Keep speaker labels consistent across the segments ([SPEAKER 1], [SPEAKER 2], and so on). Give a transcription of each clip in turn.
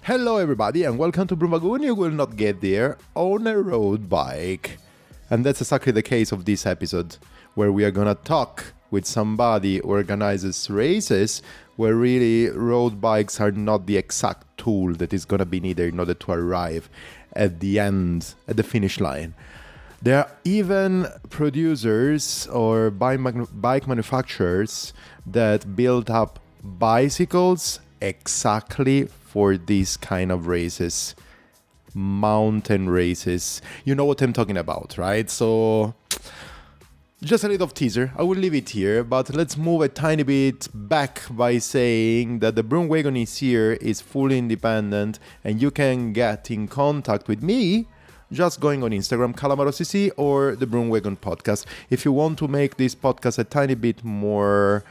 [SPEAKER 1] Hello everybody and welcome to BroomWagon. You will not get there on a road bike. And that's exactly the case of this episode, where we are gonna talk with somebody who organizes races where really road bikes are not the exact tool that is gonna be needed in order to arrive at the end, at the finish line. There are even producers or bike manufacturers that build up bicycles exactly for these kind of races, mountain races. You know what I'm talking about, right? So just a little teaser. I will leave it here, but let's move a tiny bit back by saying that the BroomWagon is here, is fully independent, and you can get in contact with me just going on Instagram, CalamarosCC, or the BroomWagon Podcast. If you want to make this podcast a tiny bit more,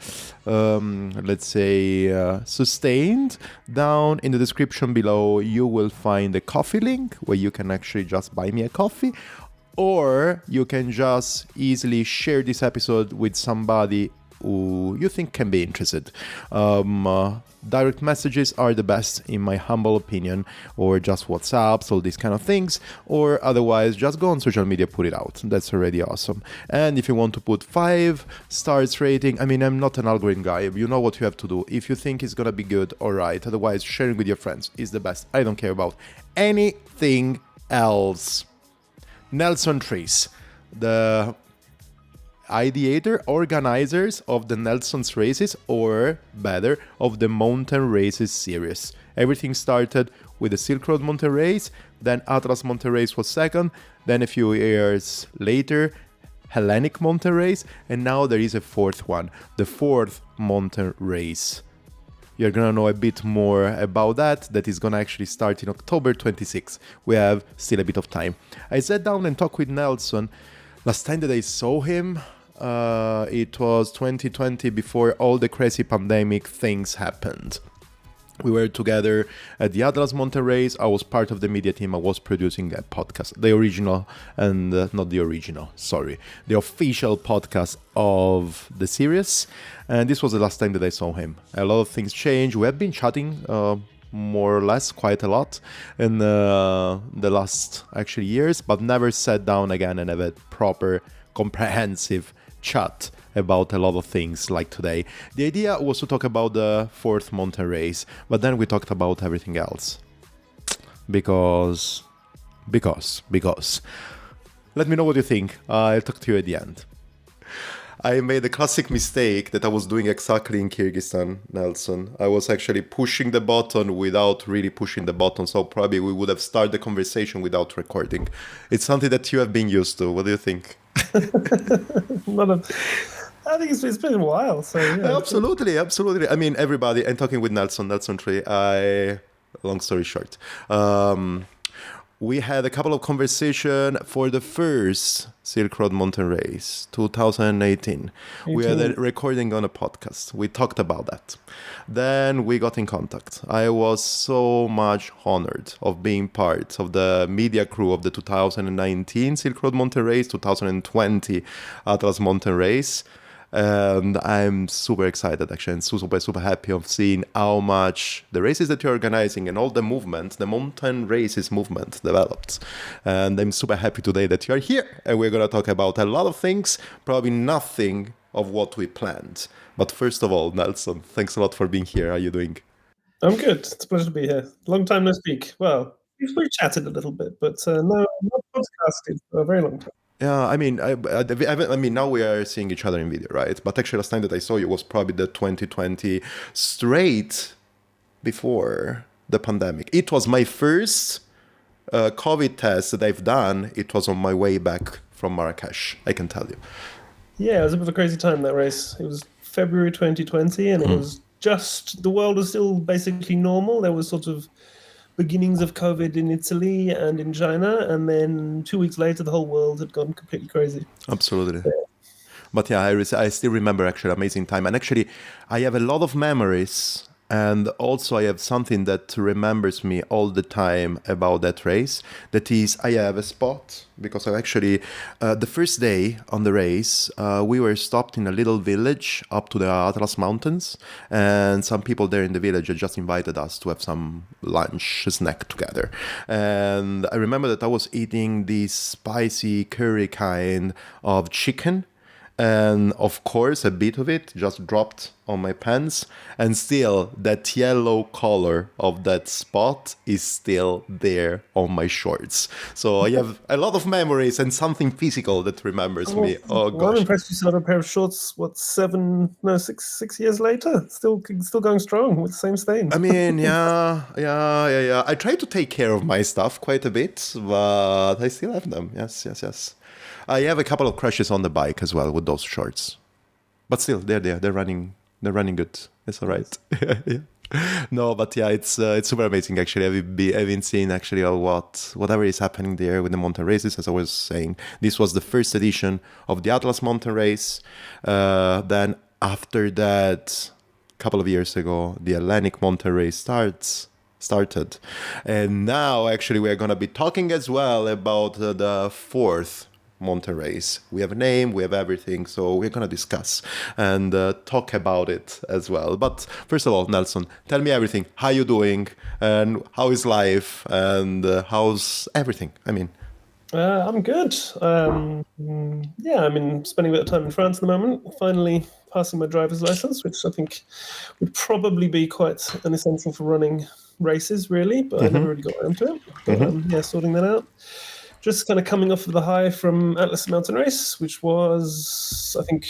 [SPEAKER 1] sustained, down in the description below, you will find a coffee link where you can actually just buy me a coffee, or you can just easily share this episode with somebody who you think can be interested. Direct messages are the best in my humble opinion, or just WhatsApps, all these kind of things, or otherwise just go on social media, put it out. That's already awesome. And if you want to put 5 stars rating, I'm not an algorithm guy, you know what you have to do. If you think it's gonna be good, alright, otherwise sharing with your friends is the best. I don't care about anything else. Nelson Trace, the ideator, organizers of the Nelson's races, or better, of the mountain races series. Everything started with the Silk Road Mountain Race, then Taurus Mountain Race was second, then a few years later, Hellenic Mountain Race, and now there is a fourth one, the Fourth Mountain Race. You're gonna know a bit more about that is gonna actually start in October 26th. We have still a bit of time. I sat down and talked with Nelson. Last time that I saw him, it was 2020, before all the crazy pandemic things happened. We were together at the Taurus Mountain Race. I was part of the media team. I was producing that podcast, the original, and not the original, sorry, the official podcast of the series. And this was the last time that I saw him. A lot of things changed. We have been chatting more or less quite a lot in the last actually years, but never sat down again and have a proper comprehensive chat about a lot of things like today. The idea was to talk about the Fourth Mountain Race, but then we talked about everything else because let me know what you think. I'll talk to you at the end. I made a classic mistake that I was doing exactly in Kyrgyzstan, Nelson. I was actually pushing the button without really pushing the button, so probably we would have started the conversation without recording. It's something that you have been used to. What do you think?
[SPEAKER 2] I think it's been a while. So yeah.
[SPEAKER 1] Absolutely. Everybody, I'm talking with Nelson Tree. Long story short, we had a couple of conversations for the first Silk Road Mountain Race, 2018. We had a recording on a podcast. We talked about that. Then we got in contact. I was so much honored of being part of the media crew of the 2019 Silk Road Mountain Race, 2020 Taurus Mountain Race. And I'm super excited, actually, and super happy of seeing how much the races that you're organizing and all the movement, the mountain races movement, developed. And I'm super happy today that you're here, and we're going to talk about a lot of things, probably nothing of what we planned. But first of all, Nelson, thanks a lot for being here. How are you doing?
[SPEAKER 2] I'm good. It's a pleasure to be here. Long time no speak. Well, we've chatted a little bit, but no, not podcasted for a very long time.
[SPEAKER 1] Yeah, now we are seeing each other in video, right? But actually, last time that I saw you was probably the 2020, straight before the pandemic. It was my first COVID test that I've done. It was on my way back from Marrakesh, I can tell you.
[SPEAKER 2] Yeah, it was a bit of a crazy time, that race. It was February 2020, and it was just, the world was still basically normal. There was sort of beginnings of COVID in Italy and in China, and then 2 weeks later, the whole world had gone completely crazy.
[SPEAKER 1] Absolutely. Yeah. But yeah, I still remember actually amazing time. And actually, I have a lot of memories And also I have something that remembers me all the time about that race. That is, I have a spot because I actually, the first day on the race, we were stopped in a little village up to the Atlas Mountains. And some people there in the village had just invited us to have some lunch, snack together. And I remember that I was eating this spicy curry kind of chicken. And of course, a bit of it just dropped on my pants. And still, that yellow color of that spot is still there on my shorts. So I have a lot of memories and something physical that remembers me. Oh,
[SPEAKER 2] well, I'm
[SPEAKER 1] gosh.
[SPEAKER 2] impressed you still have a pair of shorts. What, 6 years later? Still going strong with the same stain.
[SPEAKER 1] I mean, yeah. I try to take care of my stuff quite a bit, but I still have them. Yes. I have a couple of crashes on the bike as well with those shorts, but still, they're there. They're running good. It's all right. Yeah. No, but yeah, it's super amazing actually. I've been seeing actually whatever is happening there with the mountain races. As I was saying, this was the first edition of the Atlas Mountain Race. Then after that, a couple of years ago, the Hellenic Mountain Race started, and now actually we're gonna be talking as well about the fourth mountain race. We have a name, we have everything, so we're gonna discuss and talk about it as well. But first of all, Nelson, tell me everything. How you doing? And how is life? And how's everything? I mean,
[SPEAKER 2] I'm good. I'm spending a bit of time in France at the moment. Finally passing my driver's license, which I think would probably be quite an essential for running races, really. But I never really got around to it. But sorting that out. Just kind of coming off of the high from Atlas Mountain Race, which was, I think,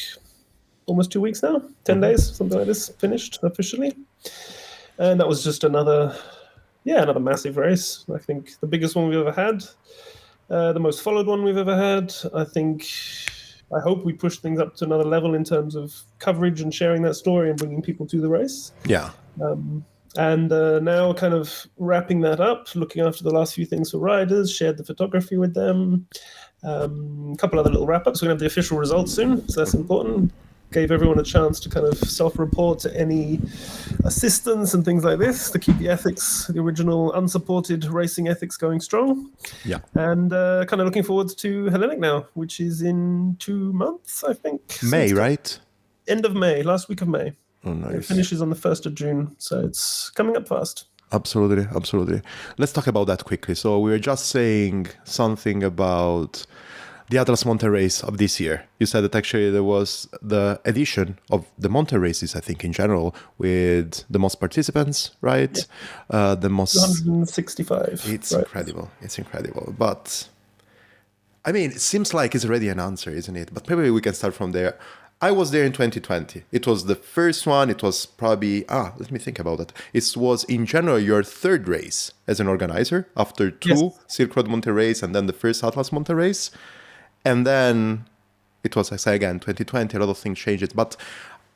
[SPEAKER 2] almost 2 weeks now, 10 days, something like this, finished officially. And that was just another massive race. I think the biggest one we've ever had, the most followed one we've ever had. I hope we push things up to another level in terms of coverage and sharing that story and bringing people to the race.
[SPEAKER 1] Yeah.
[SPEAKER 2] And now kind of wrapping that up, looking after the last few things for riders, shared the photography with them, a couple other little wrap-ups. We're going to have the official results soon, so that's important. Gave everyone a chance to kind of self-report to any assistance and things like this to keep the ethics, the original unsupported racing ethics going strong.
[SPEAKER 1] Yeah.
[SPEAKER 2] And kind of looking forward to Hellenic now, which is in 2 months, I think.
[SPEAKER 1] May, right?
[SPEAKER 2] End of May, last week of May.
[SPEAKER 1] Oh, nice.
[SPEAKER 2] It finishes on the 1st of June, so it's coming up fast.
[SPEAKER 1] Absolutely. Let's talk about that quickly. So we were just saying something about the Atlas Mountain Race of this year. You said that actually there was the edition of the mountain races, I think, in general, with the most participants, right?
[SPEAKER 2] Yeah.
[SPEAKER 1] The most
[SPEAKER 2] 165.
[SPEAKER 1] It's
[SPEAKER 2] right.
[SPEAKER 1] incredible. It's incredible. But I mean, it seems like it's already an answer, isn't it? But maybe we can start from there. I was there in 2020. It was the first one. It was probably, let me think about it. It was in general your third race as an organizer after two Silk Road Mountain Race and then the first Atlas Mountain Race. And then it was, I say again, 2020, a lot of things changed. But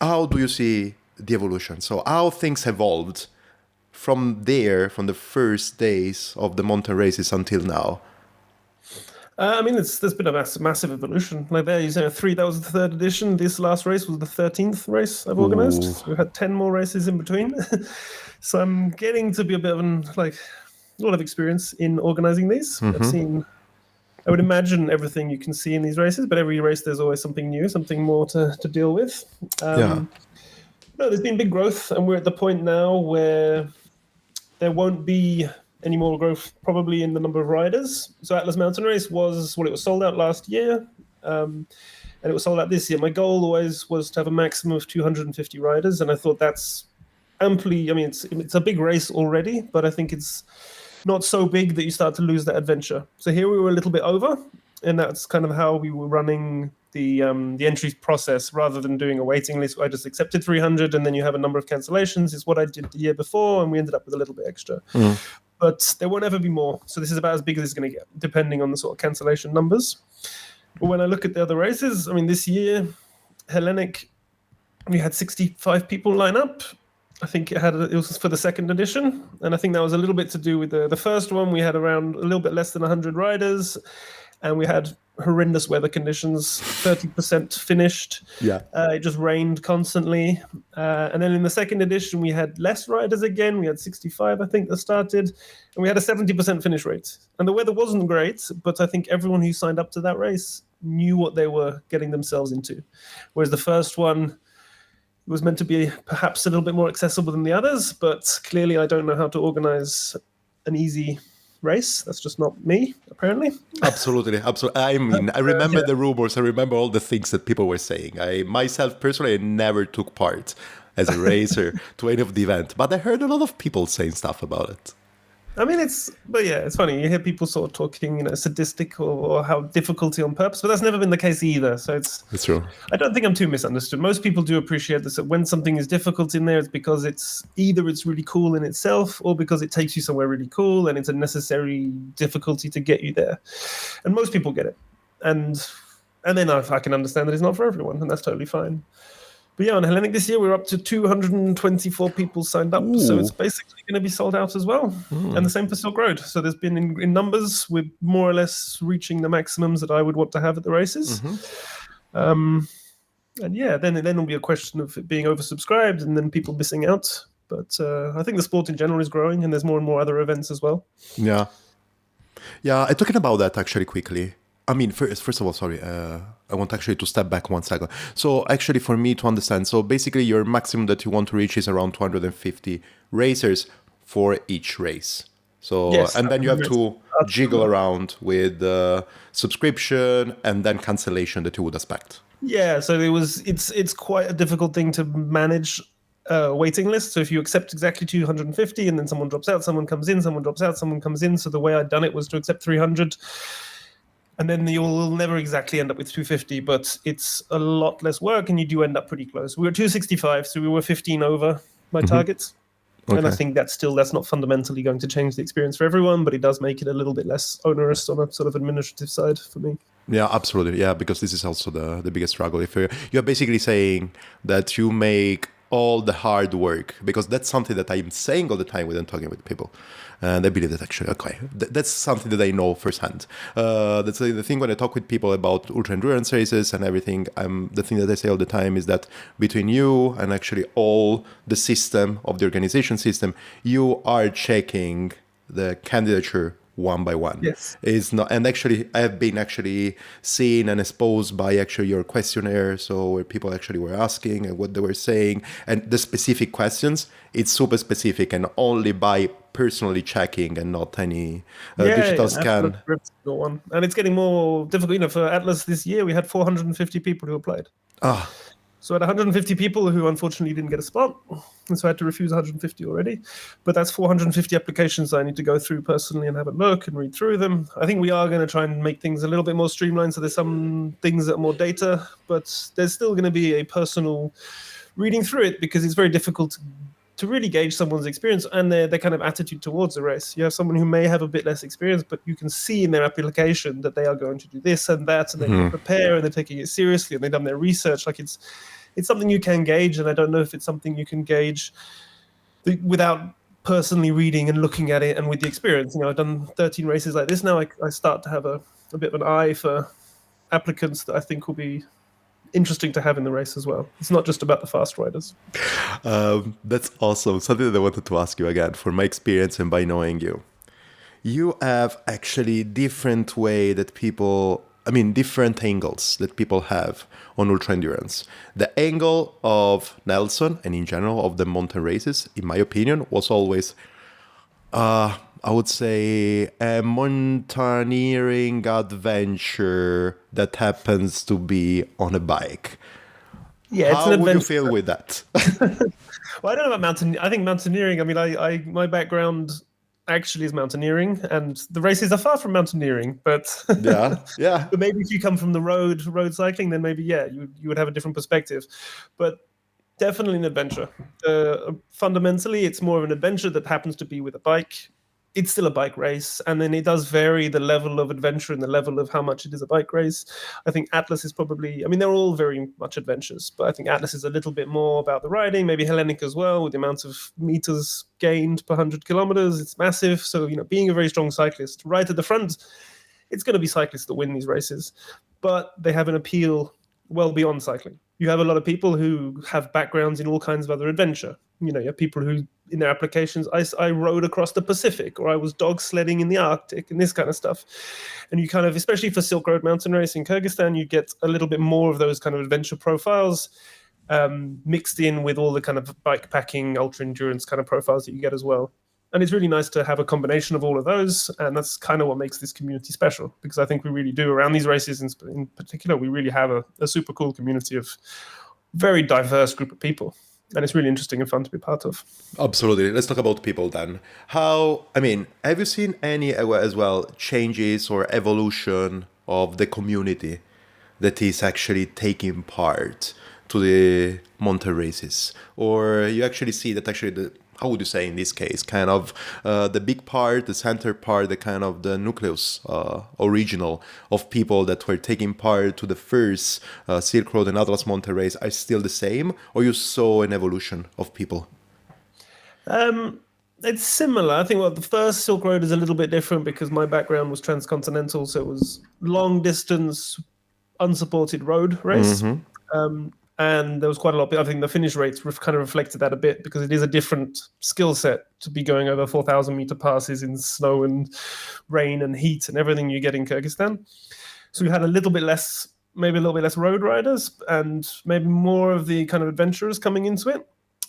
[SPEAKER 1] how do you see the evolution? So how things evolved from there, from the first days of the mountain races until now?
[SPEAKER 2] There's been a massive evolution. Like there, you say that was the third edition. This last race was the 13th race I've organized. So we've had 10 more races in between. So I'm getting to be a bit of a lot of experience in organizing these. I would imagine everything you can see in these races, but every race there's always something new, something more to deal with. No, there's been big growth, and we're at the point now where there won't be any more growth probably in the number of riders. So Atlas Mountain Race it was sold out last year, and it was sold out this year. My goal always was to have a maximum of 250 riders, and I thought that's amply, it's a big race already, but I think it's not so big that you start to lose that adventure. So here we were a little bit over, and that's kind of how we were running the entry process. Rather than doing a waiting list, I just accepted 300, and then you have a number of cancellations. It's what I did the year before, and we ended up with a little bit extra. But there won't ever be more. So this is about as big as it's going to get, depending on the sort of cancellation numbers. But when I look at the other races, this year, Hellenic, we had 65 people line up. I think it was for the second edition, and I think that was a little bit to do with the first one. We had around a little bit less than 100 riders, and we had horrendous weather conditions, 30% finished.
[SPEAKER 1] Yeah.
[SPEAKER 2] It just rained constantly. And then in the second edition, we had less riders again. We had 65, I think, that started. And we had a 70% finish rate. And the weather wasn't great, but I think everyone who signed up to that race knew what they were getting themselves into. Whereas the first one was meant to be perhaps a little bit more accessible than the others, but clearly I don't know how to organize an easy race. That's just not me, apparently.
[SPEAKER 1] Absolutely. I mean, I remember the rumors. I remember all the things that people were saying. I myself, personally, I never took part as a racer to any of the event, but I heard a lot of people saying stuff about it.
[SPEAKER 2] I mean, it's funny. You hear people sort of talking, sadistic or how difficulty on purpose, but that's never been the case either. So it's
[SPEAKER 1] true.
[SPEAKER 2] I don't think I'm too misunderstood. Most people do appreciate this, that when something is difficult in there, it's because it's really cool in itself, or because it takes you somewhere really cool and it's a necessary difficulty to get you there. And most people get it. And then I can understand that it's not for everyone, and that's totally fine. But yeah, on Hellenic this year, we're up to 224 people signed up.
[SPEAKER 1] Ooh.
[SPEAKER 2] So it's basically going to be sold out as well. And the same for Silk Road. So there's been, in numbers, we're more or less reaching the maximums that I would want to have at the races. And yeah, then it'll be a question of it being oversubscribed and then people missing out. But I think the sport in general is growing, and there's more and more other events as well.
[SPEAKER 1] Yeah. Talking about that actually quickly. I mean, first of all, sorry, I want actually to step back 1 second. So actually for me to understand, so basically your maximum that you want to reach is around 250 racers for each race. So, yes, and then you have to jiggle around with subscription and then cancellation that you would expect.
[SPEAKER 2] Yeah, so it's quite a difficult thing to manage waiting list. So if you accept exactly 250 and then someone drops out, someone comes in, someone drops out, someone comes in. So the way I'd done it was to accept 300. And then you'll never exactly end up with 250, but it's a lot less work, and you do end up pretty close. We were 265, so we were 15 over my targets. Okay. And I think that's not fundamentally going to change the experience for everyone, but it does make it a little bit less onerous on a sort of administrative side for me.
[SPEAKER 1] Yeah, absolutely. Yeah, because this is also the biggest struggle. If you're basically saying that you make all the hard work, because that's something that I'm saying all the time when I'm talking with people. And I believe that actually, okay, that's something that I know firsthand. That's the thing when I talk with people about ultra endurance races and everything. The thing that I say all the time is that between you and actually all the system of the organization system, you are checking the candidature one by one.
[SPEAKER 2] Yes.
[SPEAKER 1] Is not, and actually I have been actually seen and exposed by actually your questionnaire, so where people actually were asking and what they were saying, and the specific questions, it's super specific and only by personally checking and not any digital scan.
[SPEAKER 2] One. And it's getting more difficult. For Atlas this year, we had 450 people who applied. So I had 150 people who unfortunately didn't get a spot, and so I had to refuse 150 already. But that's 450 applications I need to go through personally and have a look and read through them. I think we are going to try and make things a little bit more streamlined, so there's some things that are more data, but there's still going to be a personal reading through it, because it's very difficult to really gauge someone's experience and their kind of attitude towards the race. You have someone who may have a bit less experience, but you can see in their application that they are going to do this and that, and they can prepare, and they're taking it seriously, and they've done their research. Like it's something you can gauge, and I don't know if it's something you can gauge without personally reading and looking at it and with the experience. I've done 13 races like this now. I start to have a bit of an eye for applicants that I think will be interesting to have in the race as well. It's not just about the fast riders.
[SPEAKER 1] That's awesome. Something that I wanted to ask you again, for my experience and by knowing you. You have actually different angles that people have on ultra endurance. The angle of Nelson and in general of the mountain races, in my opinion, was always I would say a mountaineering adventure that happens to be on a bike.
[SPEAKER 2] Yeah, it's
[SPEAKER 1] How would you feel with that?
[SPEAKER 2] Well, I don't know about mountaineering. I think mountaineering, my background actually is mountaineering, and the races are far from mountaineering, but yeah. But maybe if you come from the road cycling, then maybe, you would have a different perspective. But definitely an adventure. Fundamentally, it's more of an adventure that happens to be with a bike. It's still a bike race, and then it does vary the level of adventure and the level of how much it is a bike race. I think Atlas is probably, they're all very much adventures, but I think Atlas is a little bit more about the riding, maybe Hellenic as well, with the amount of meters gained per 100 kilometers. It's massive. So, being a very strong cyclist right at the front it's going to be cyclists that win these races, but they have an appeal well beyond cycling. You have a lot of people who have backgrounds in all kinds of other adventure. You have people who, in their applications, I rode across the Pacific, or I was dog sledding in the Arctic, and this kind of stuff. And you kind of, especially for Silk Road Mountain Race in Kyrgyzstan, you get a little bit more of those kind of adventure profiles mixed in with all the kind of bike packing, ultra endurance kind of profiles that you get as well. And it's really nice to have a combination of all of those. And that's kind of what makes this community special, because I think we really do, around these races in particular, we really have a super cool community of very diverse group of people. And it's really interesting and fun to be part of.
[SPEAKER 1] Absolutely. Let's talk about people then. Have you seen any as well changes or evolution of the community that is actually taking part to the mountain races? Or you actually see that actually how would you say in this case, kind of the big part, the center part, the kind of the nucleus original of people that were taking part to the first Silk Road and Atlas Mountain Race are still the same, or you saw an evolution of people?
[SPEAKER 2] It's similar. I think the first Silk Road is a little bit different because my background was transcontinental, so it was long distance, unsupported road race. Mm-hmm. And there was quite a lot. I think the finish rates kind of reflected that a bit, because it is a different skill set to be going over 4,000 meter passes in snow and rain and heat and everything you get in Kyrgyzstan. So we had maybe a little bit less road riders and maybe more of the kind of adventurers coming into it.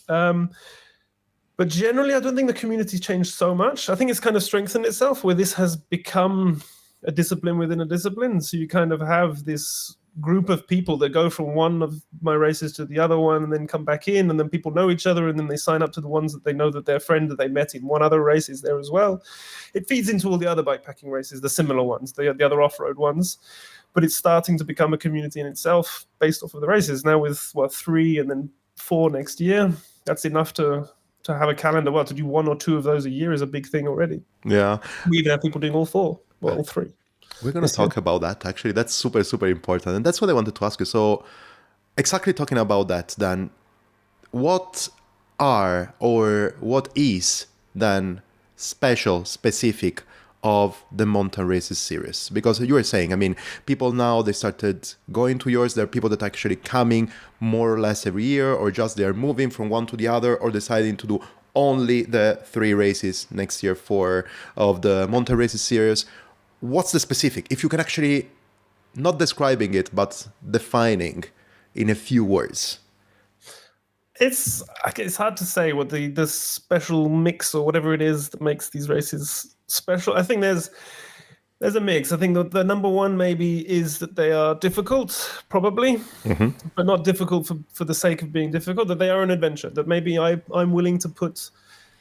[SPEAKER 2] But generally, I don't think the community's changed so much. I think it's kind of strengthened itself, where this has become a discipline within a discipline. So you kind of have this group of people that go from one of my races to the other one and then come back in, and then people know each other, and then they sign up to the ones that they know that their friend that they met in one other race is there as well. It feeds into all the other bikepacking races, the similar ones, the other off-road ones, but it's starting to become a community in itself based off of the races. Now with 3 and then 4 next year, that's enough to have a calendar. To do 1 or 2 of those a year is a big thing already.
[SPEAKER 1] Yeah.
[SPEAKER 2] We even have people doing all 4, all 3.
[SPEAKER 1] We're going to talk about that, actually. That's super, super important. And that's what I wanted to ask you. So exactly talking about that, then, what is then specific of the mountain races series? Because you were saying, people now, they started going to yours. There are people that are actually coming more or less every year, or just they are moving from one to the other, or deciding to do only the 3 races next year of the mountain races series. What's the specific? If you can actually, not describing it, but defining in a few words.
[SPEAKER 2] It's hard to say what the special mix or whatever it is that makes these races special. I think there's a mix. I think the number one maybe is that they are difficult, probably, mm-hmm. but not difficult for the sake of being difficult, that they are an adventure, that maybe I'm willing to put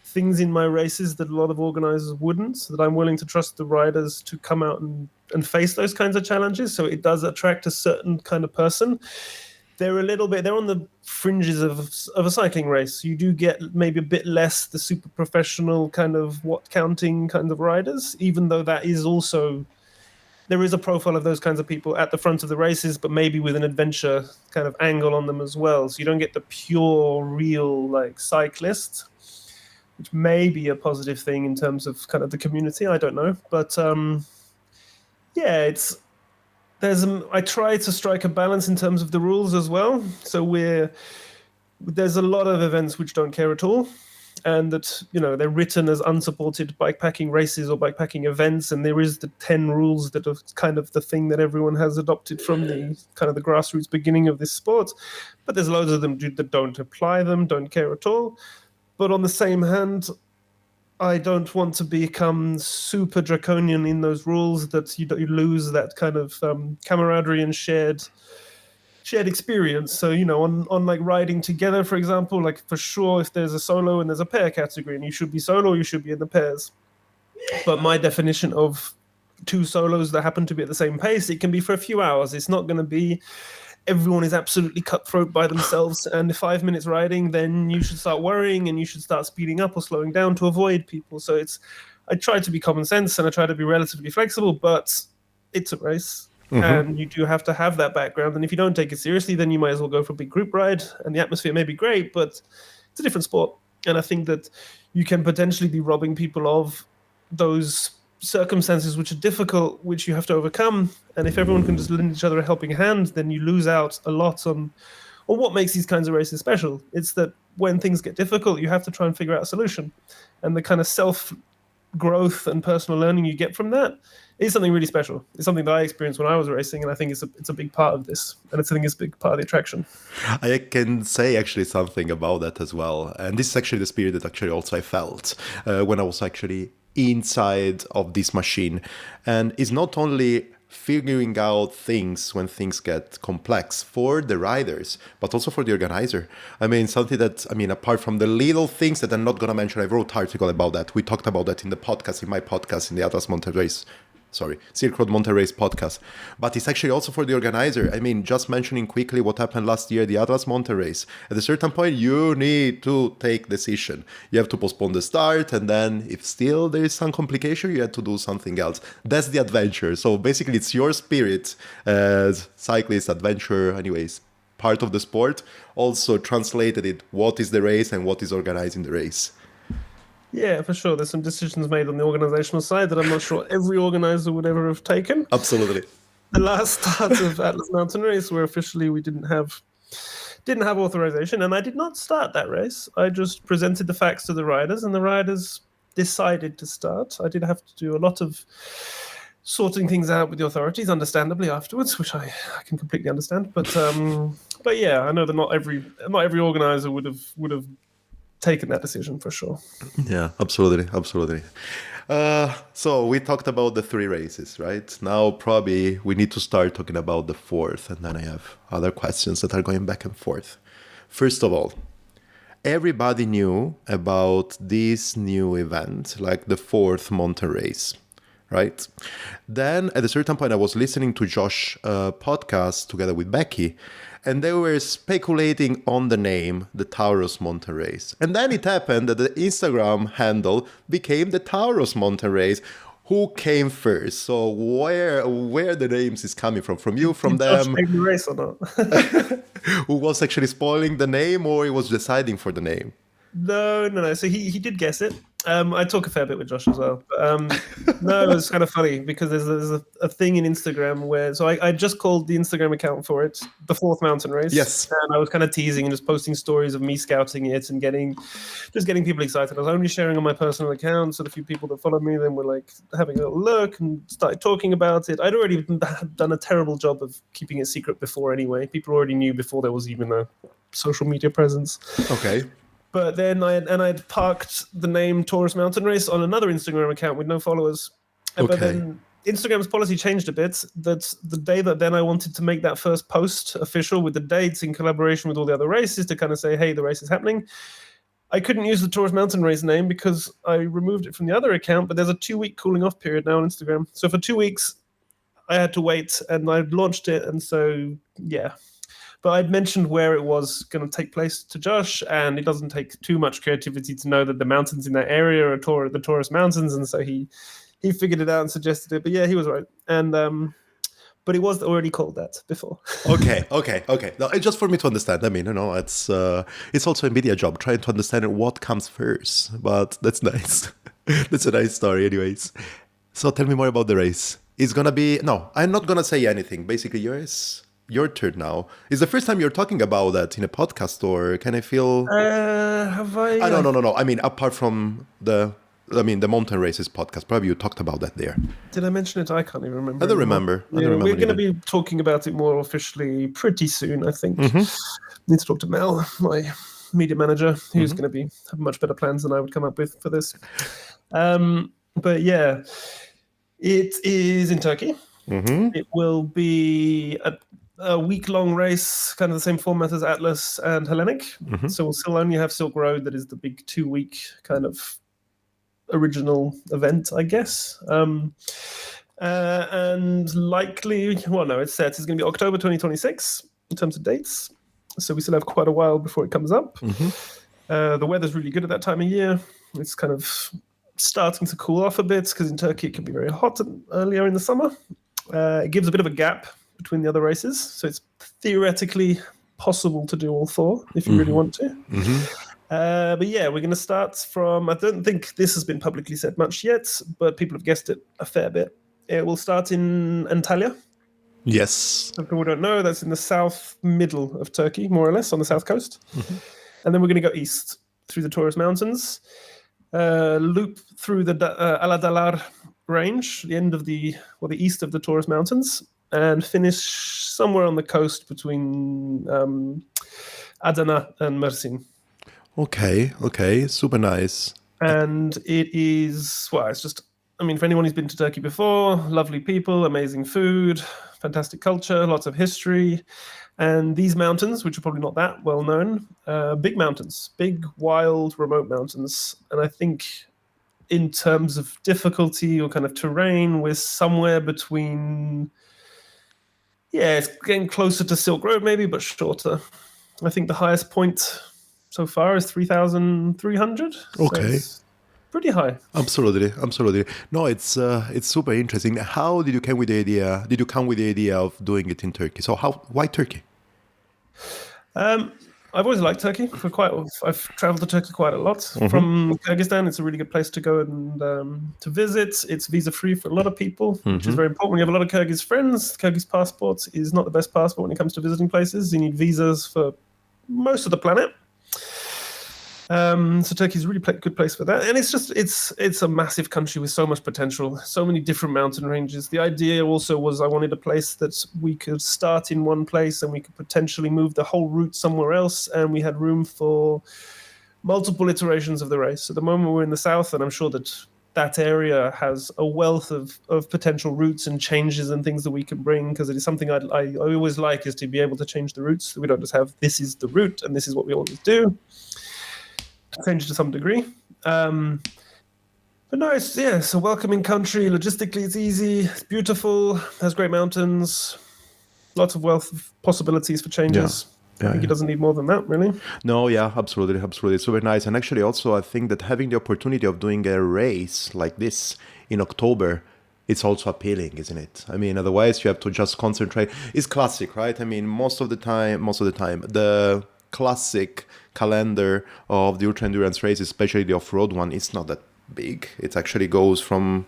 [SPEAKER 2] things in my races that a lot of organizers wouldn't, so that I'm willing to trust the riders to come out and face those kinds of challenges. So it does attract a certain kind of person. They're on the fringes of a cycling race. You do get maybe a bit less the super professional kind of watt counting kind of riders, even though that is also, there is a profile of those kinds of people at the front of the races, but maybe with an adventure kind of angle on them as well. So you don't get the pure, real cyclist, which may be a positive thing in terms of kind of the community. I don't know. But I try to strike a balance in terms of the rules as well. So there's a lot of events which don't care at all, and that, they're written as unsupported bikepacking races or bikepacking events. And there is the 10 rules that are kind of the thing that everyone has adopted from the kind of the grassroots beginning of this sport. But there's loads of them that don't apply them, don't care at all. But on the same hand, I don't want to become super draconian in those rules that you lose that kind of camaraderie and shared experience. So, on riding together, for example, for sure, if there's a solo and there's a pair category and you should be solo, you should be in the pairs. But my definition of 2 solos that happen to be at the same pace, it can be for a few hours. It's not going to be everyone is absolutely cutthroat by themselves, and if 5 minutes riding, then you should start worrying and you should start speeding up or slowing down to avoid people. So I try to be common sense and I try to be relatively flexible, but it's a race. Mm-hmm. And you do have to have that background. And if you don't take it seriously, then you might as well go for a big group ride, and the atmosphere may be great, but it's a different sport. And I think that you can potentially be robbing people of those circumstances which are difficult, which you have to overcome. And if everyone can just lend each other a helping hand, then you lose out a lot on what makes these kinds of races special. It's that when things get difficult, you have to try and figure out a solution. And the kind of self-growth and personal learning you get from that is something really special. It's something that I experienced when I was racing, and I think it's a big part of this. And I think it's a big part of the attraction.
[SPEAKER 1] I can say actually something about that as well. And this is actually the spirit that actually also I felt when I was actually inside of this machine. And it's not only figuring out things when things get complex for the riders, but also for the organizer. I mean, something that, apart from the little things that I'm not going to mention, I wrote an article about that. We talked about that in the podcast, in my podcast, in the Taurus Mountain Race. Silk Road Mountain Race podcast. But it's actually also for the organizer. I mean, just mentioning quickly what happened last year, the Taurus Mountain Race. At a certain point, you need to take decision. You have to postpone the start, and then if still there is some complication, you have to do something else. That's the adventure. So basically, it's your spirit as cyclist, adventure, anyways, part of the sport. Also translated it, what is the race and what is organizing the race.
[SPEAKER 2] Yeah, for sure. There's some decisions made on the organizational side that I'm not sure every organizer would ever have taken.
[SPEAKER 1] Absolutely.
[SPEAKER 2] The last start of Atlas Mountain Race, where officially we didn't have authorization, and I did not start that race. I just presented the facts to the riders, and the riders decided to start. I did have to do a lot of sorting things out with the authorities, understandably afterwards, which I can completely understand. But yeah, I know that not every organizer would have taken that decision for sure.
[SPEAKER 1] Yeah, absolutely. So we talked about the 3 races, right? Now probably we need to start talking about the 4th, and then I have other questions that are going back and forth. First of all, everybody knew about this new event, like the 4th mountain race, right? Then at a certain point, I was listening to Josh's podcast together with Becky, and they were speculating on the name, the Taurus Mountain Race. And then it happened that the Instagram handle became the Taurus Mountain Race. Who came first? So where the names is coming from? From you, from them?
[SPEAKER 2] Josh made the race or not?
[SPEAKER 1] Who was actually spoiling the name, or he was deciding for the name?
[SPEAKER 2] No. So he did guess it. I talk a fair bit with Josh as well. No, it was kind of funny because there's a thing in Instagram where, so I just called the Instagram account for it the 4th mountain race.
[SPEAKER 1] Yes.
[SPEAKER 2] And I was kind of teasing and just posting stories of me scouting it and getting people excited. I was only sharing on my personal account, so the few people that followed me then were like having a little look and started talking about it. I'd already done a terrible job of keeping it secret before anyway. People already knew before there was even a social media presence.
[SPEAKER 1] Okay.
[SPEAKER 2] But then I'd parked the name Taurus Mountain Race on another Instagram account with no followers.
[SPEAKER 1] Okay.
[SPEAKER 2] But then Instagram's policy changed a bit. That the day that then I wanted to make that first post official with the dates in collaboration with all the other races to kind of say, hey, the race is happening. I couldn't use the Taurus Mountain Race name because I removed it from the other account, but there's a 2-week cooling off period now on Instagram. So for 2 weeks, I had to wait, and I launched it, and so, yeah. But I'd mentioned where it was going to take place to Josh, and it doesn't take too much creativity to know that the mountains in that area are the Taurus Mountains, and so he figured it out and suggested it. But yeah, he was right. And but it was already called that before.
[SPEAKER 1] Okay. Now, just for me to understand, I mean, it's also a media job trying to understand what comes first. But that's nice. That's a nice story, anyways. So tell me more about the race. It's gonna be I'm not gonna say anything. Basically, your turn now. Is the first time you're talking about that in a podcast, or can I feel?
[SPEAKER 2] Have I?
[SPEAKER 1] No. I mean, apart from the mountain races podcast, probably you talked about that there.
[SPEAKER 2] Did I mention it? I can't even remember.
[SPEAKER 1] I don't remember.
[SPEAKER 2] We're going to be talking about it more officially pretty soon, I think. Mm-hmm. Need to talk to Mel, my media manager, who's going to have much better plans than I would come up with for this. But yeah, it is in Turkey. Mm-hmm. It will be a week-long race, kind of the same format as Atlas and Hellenic. Mm-hmm. So we'll still only have Silk Road, that is the big 2-week kind of original event, I guess. And likely, it's set. It's going to be October 2026 in terms of dates. So we still have quite a while before it comes up. Mm-hmm. The weather's really good at that time of year. It's kind of starting to cool off a bit because in Turkey it can be very hot earlier in the summer. It gives a bit of a gap between the other races, so it's theoretically possible to do all 4 if you really want to. Mm-hmm. But yeah, we're going to start from, I don't think this has been publicly said much yet, but people have guessed it a fair bit. It will start in Antalya.
[SPEAKER 1] Yes.
[SPEAKER 2] For people who don't know, that's in the south middle of Turkey, more or less, on the south coast. And then we're going to go east through the Taurus Mountains, loop through the Aladalar range, the end of the east of the Taurus Mountains, and finish somewhere on the coast between Adana and Mersin.
[SPEAKER 1] Okay, super nice.
[SPEAKER 2] And it is, well, it's just, I mean, for anyone who's been to Turkey before, lovely people, amazing food, fantastic culture, lots of history. And these mountains, which are probably not that well known, big mountains, big, wild, remote mountains. And I think in terms of difficulty or kind of terrain, we're somewhere between, it's getting closer to Silk Road maybe, but shorter. I think the highest point so far is 3,300.
[SPEAKER 1] Okay.
[SPEAKER 2] So pretty high.
[SPEAKER 1] Absolutely. No, it's super interesting. How did you come with the idea? Did you come with the idea of doing it in Turkey? So why Turkey?
[SPEAKER 2] I've always liked Turkey. I've traveled to Turkey quite a lot. From Kyrgyzstan, it's a really good place to go and to visit. It's visa-free for a lot of people, which is very important. When you have a lot of Kyrgyz friends, Kyrgyz passport is not the best passport when it comes to visiting places. You need visas for most of the planet. So Turkey's a really good place for that. And it's a massive country with so much potential, so many different mountain ranges. The idea also was I wanted a place that we could start in one place and we could potentially move the whole route somewhere else. And we had room for multiple iterations of the race. At the moment we're in the south, and I'm sure that area has a wealth of potential routes and changes and things that we can bring, because it is something I always like, is to be able to change the routes. We don't just have, this is the route and this is what we always do. Change to some degree. But no, it's a welcoming country. Logistically, it's easy. It's beautiful. Has great mountains. Lots of wealth of possibilities for changes. I think it doesn't need more than that, really.
[SPEAKER 1] No, absolutely. It's super nice. And actually, also, I think that having the opportunity of doing a race like this in October, it's also appealing, isn't it? I mean, otherwise you have to just concentrate. It's classic, right? I mean, most of the time, the classic calendar of the ultra endurance race, especially the off-road one, is not that big. It actually goes from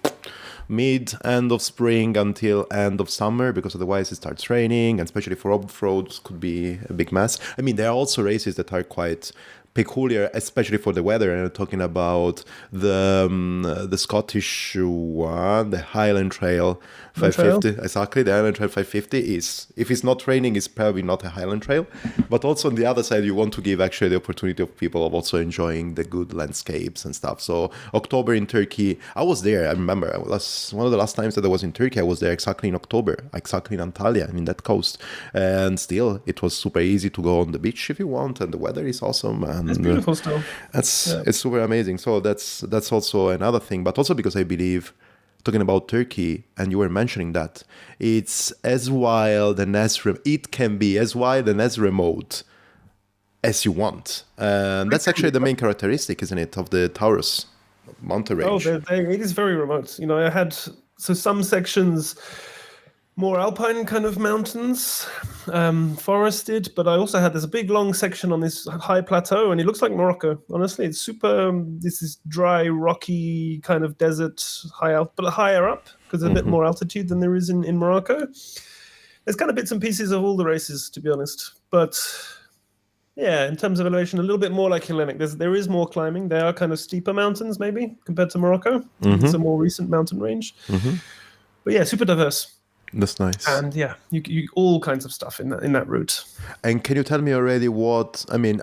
[SPEAKER 1] end of spring until end of summer, because otherwise it starts raining, and especially for off-road could be a big mess. I mean, there are also races that are quite peculiar, especially for the weather. And I'm talking about the Scottish one, the Highland Trail 550. Exactly, the Highland Trail 550 is, if it's not raining, it's probably not a Highland Trail. But also on the other side, you want to give actually the opportunity of people of also enjoying the good landscapes and stuff. So October in Turkey, I was there. I remember one of the last times that I was in Turkey, I was there exactly in October, exactly in Antalya, in that coast. And still, it was super easy to go on the beach if you want, and the weather is awesome. And
[SPEAKER 2] it's beautiful still.
[SPEAKER 1] It's super amazing. So that's also another thing. But also because I believe, talking about Turkey, and you were mentioning that, it's as wild and it can be as wild and as remote as you want. That's actually the main characteristic, isn't it, of the Taurus Mountain Range?
[SPEAKER 2] Oh, it is very remote. You know, I had some sections, more alpine kind of mountains, forested, but I also had this big long section on this high plateau, and it looks like Morocco. Honestly, it's super. This is dry, rocky kind of desert, but higher up, because there's a bit more altitude than there is in Morocco. There's kind of bits and pieces of all the races, to be honest, but yeah, in terms of elevation, a little bit more like Hellenic. There is more climbing. They are kind of steeper mountains, maybe, compared to Morocco. It's a more recent mountain range. But yeah, super diverse.
[SPEAKER 1] That's nice.
[SPEAKER 2] And yeah, you all kinds of stuff in that route.
[SPEAKER 1] And can you tell me already what, I mean,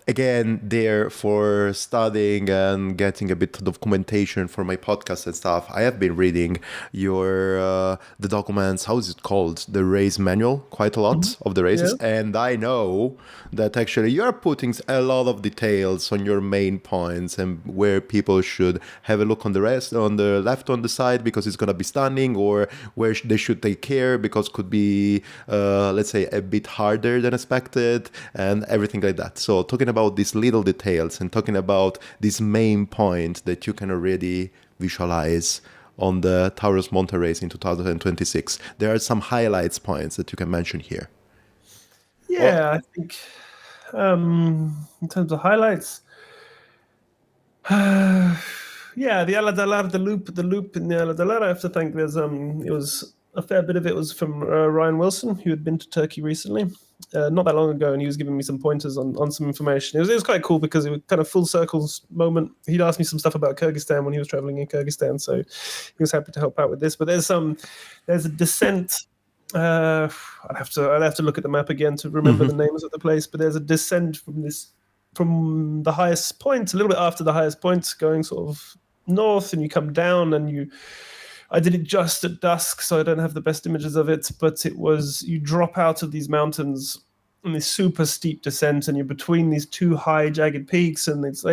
[SPEAKER 1] again, there for studying and getting a bit of documentation for my podcast and stuff, I have been reading the documents, how is it called? The race manual, quite a lot of the races. Yeah. And I know that actually you're putting a lot of details on your main points and where people should have a look on the rest, on the left on the side, because it's going to be stunning, or where they should take care because could be, let's say, a bit harder than expected, and everything like that. So talking about these little details and talking about this main point that you can already visualize on the Taurus Mountain Race in 2026, there are some highlights points that you can mention here.
[SPEAKER 2] Yeah, I think In terms of highlights, yeah, the Aladalar, the loop in the Aladalar. I have to think. It was a fair bit of it was from Ryan Wilson, who had been to Turkey recently, not that long ago, and he was giving me some pointers on some information. It was quite cool because it was kind of full circles moment. He'd asked me some stuff about Kyrgyzstan when he was traveling in Kyrgyzstan, so he was happy to help out with this. But there's a descent. I'd have to look at the map again to remember the names of the place. But there's a descent from the highest point, a little bit after the highest point, going sort of north, and you come down, and I did it just at dusk, so I don't have the best images of it, but you drop out of these mountains in this super steep descent, and you're between these two high jagged peaks, and it's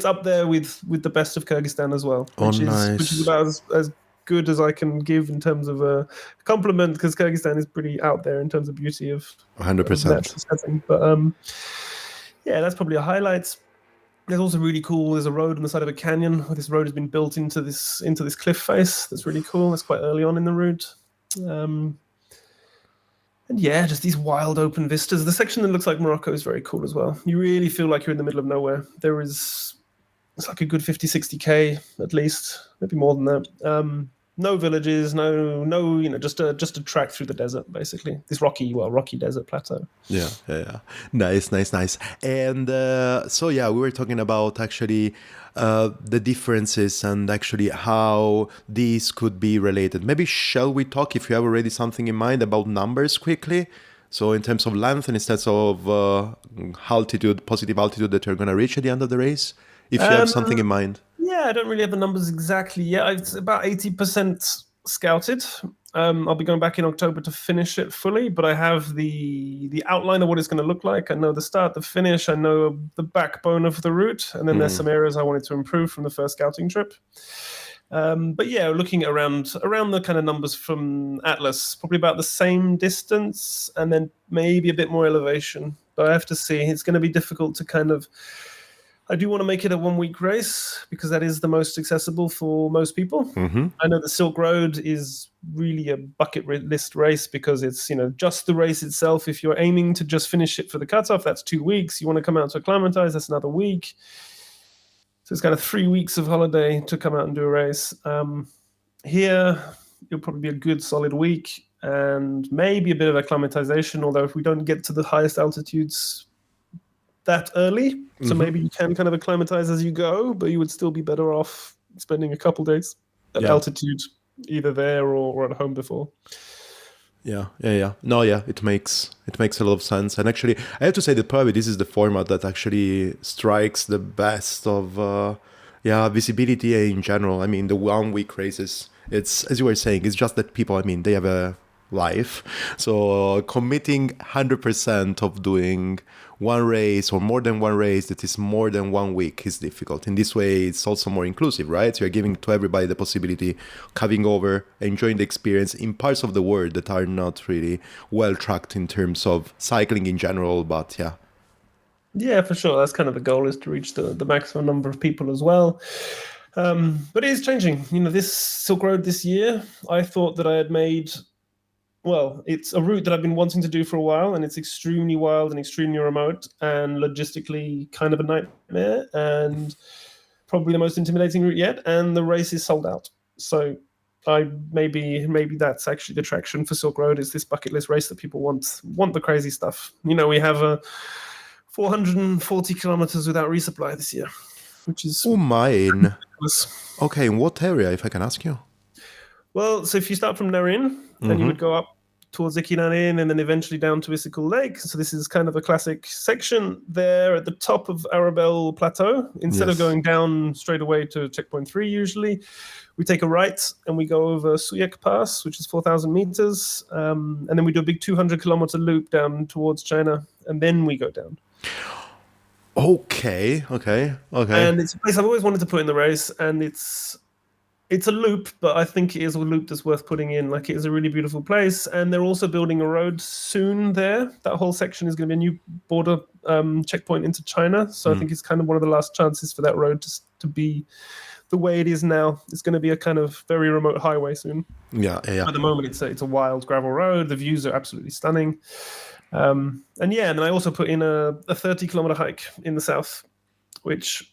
[SPEAKER 2] up there with the best of Kyrgyzstan as well, which is about as good as I can give in terms of a compliment, because Kyrgyzstan is pretty out there in terms of beauty of
[SPEAKER 1] 100%.
[SPEAKER 2] Natural setting. But yeah, that's probably a highlight. There's also really cool. There's a road on the side of a canyon. This road has been built into this cliff face. That's really cool. That's quite early on in the route. And yeah, just these wild open vistas. The section that looks like Morocco is very cool as well. You really feel like you're in the middle of nowhere. It's like a good 50, 60K at least, maybe more than that. No villages, no, just a track through the desert, basically. This rocky desert plateau.
[SPEAKER 1] Yeah. Nice. And so, yeah, we were talking about actually the differences and actually how these could be related. Maybe shall we talk, if you have already something in mind, about numbers quickly? So in terms of length and instead of altitude, positive altitude that you're going to reach at the end of the race, if you have something in mind.
[SPEAKER 2] Yeah, I don't really have the numbers exactly yet. It's about 80% scouted. I'll be going back in October to finish it fully, but I have the outline of what it's going to look like. I know the start, the finish. I know the backbone of the route, and then there's some areas I wanted to improve from the first scouting trip. But yeah, looking at around the kind of numbers from Atlas, probably about the same distance, and then maybe a bit more elevation. But I have to see. It's going to be difficult to kind of. I do want to make it a 1 week race because that is the most accessible for most people. I know the Silk Road is really a bucket list race because it's, just the race itself. If you're aiming to just finish it for the cutoff, that's 2 weeks. You want to come out to acclimatize, that's another week. So it's kind of 3 weeks of holiday to come out and do a race. Here, it'll probably be a good solid week and maybe a bit of acclimatization, although if we don't get to the highest altitudes that early, so maybe you can kind of acclimatize as you go, but you would still be better off spending a couple days at altitude, either there or at home before.
[SPEAKER 1] Yeah. No, yeah, it makes a lot of sense. And actually, I have to say that probably this is the format that actually strikes the best of visibility in general. I mean, the 1 week races, it's, as you were saying, it's just that people, they have a life. So committing 100% of doing one race or more than one race that is more than 1 week is difficult. In this way, it's also more inclusive, right? So you're giving to everybody the possibility of coming over, enjoying the experience in parts of the world that are not really well tracked in terms of cycling in general, but yeah.
[SPEAKER 2] Yeah, for sure. That's kind of the goal, is to reach the maximum number of people as well. But it is changing. This Silk Road this year, I thought that I had made... Well, it's a route that I've been wanting to do for a while, and it's extremely wild and extremely remote and logistically kind of a nightmare and probably the most intimidating route yet. And the race is sold out. So maybe that's actually the attraction for Silk Road, is this bucket list race that people want the crazy stuff. We have 440 kilometers without resupply this year, which is...
[SPEAKER 1] Oh, mine. Okay, in what area, if I can ask you?
[SPEAKER 2] Well, so if you start from Narin, then you would go up towards Ikinarin and then eventually down to Issyk Lake. So this is kind of a classic section there at the top of Arabelle Plateau. Instead of going down straight away to checkpoint 3 usually, we take a right and we go over Suyek Pass, which is 4,000 meters. And then we do a big 200-kilometer loop down towards China, and then we go down.
[SPEAKER 1] Okay.
[SPEAKER 2] And it's a place I've always wanted to put in the race, and it's a loop, but I think it is a loop that's worth putting in. Like, it is a really beautiful place, and they're also building a road soon there. That whole section is going to be a new border checkpoint into China, so I think it's kind of one of the last chances for that road to be the way it is now. It's going to be a kind of very remote highway soon.
[SPEAKER 1] Yeah.
[SPEAKER 2] At the moment, it's a wild gravel road. The views are absolutely stunning. And then I also put in a 30-kilometer hike in the south, which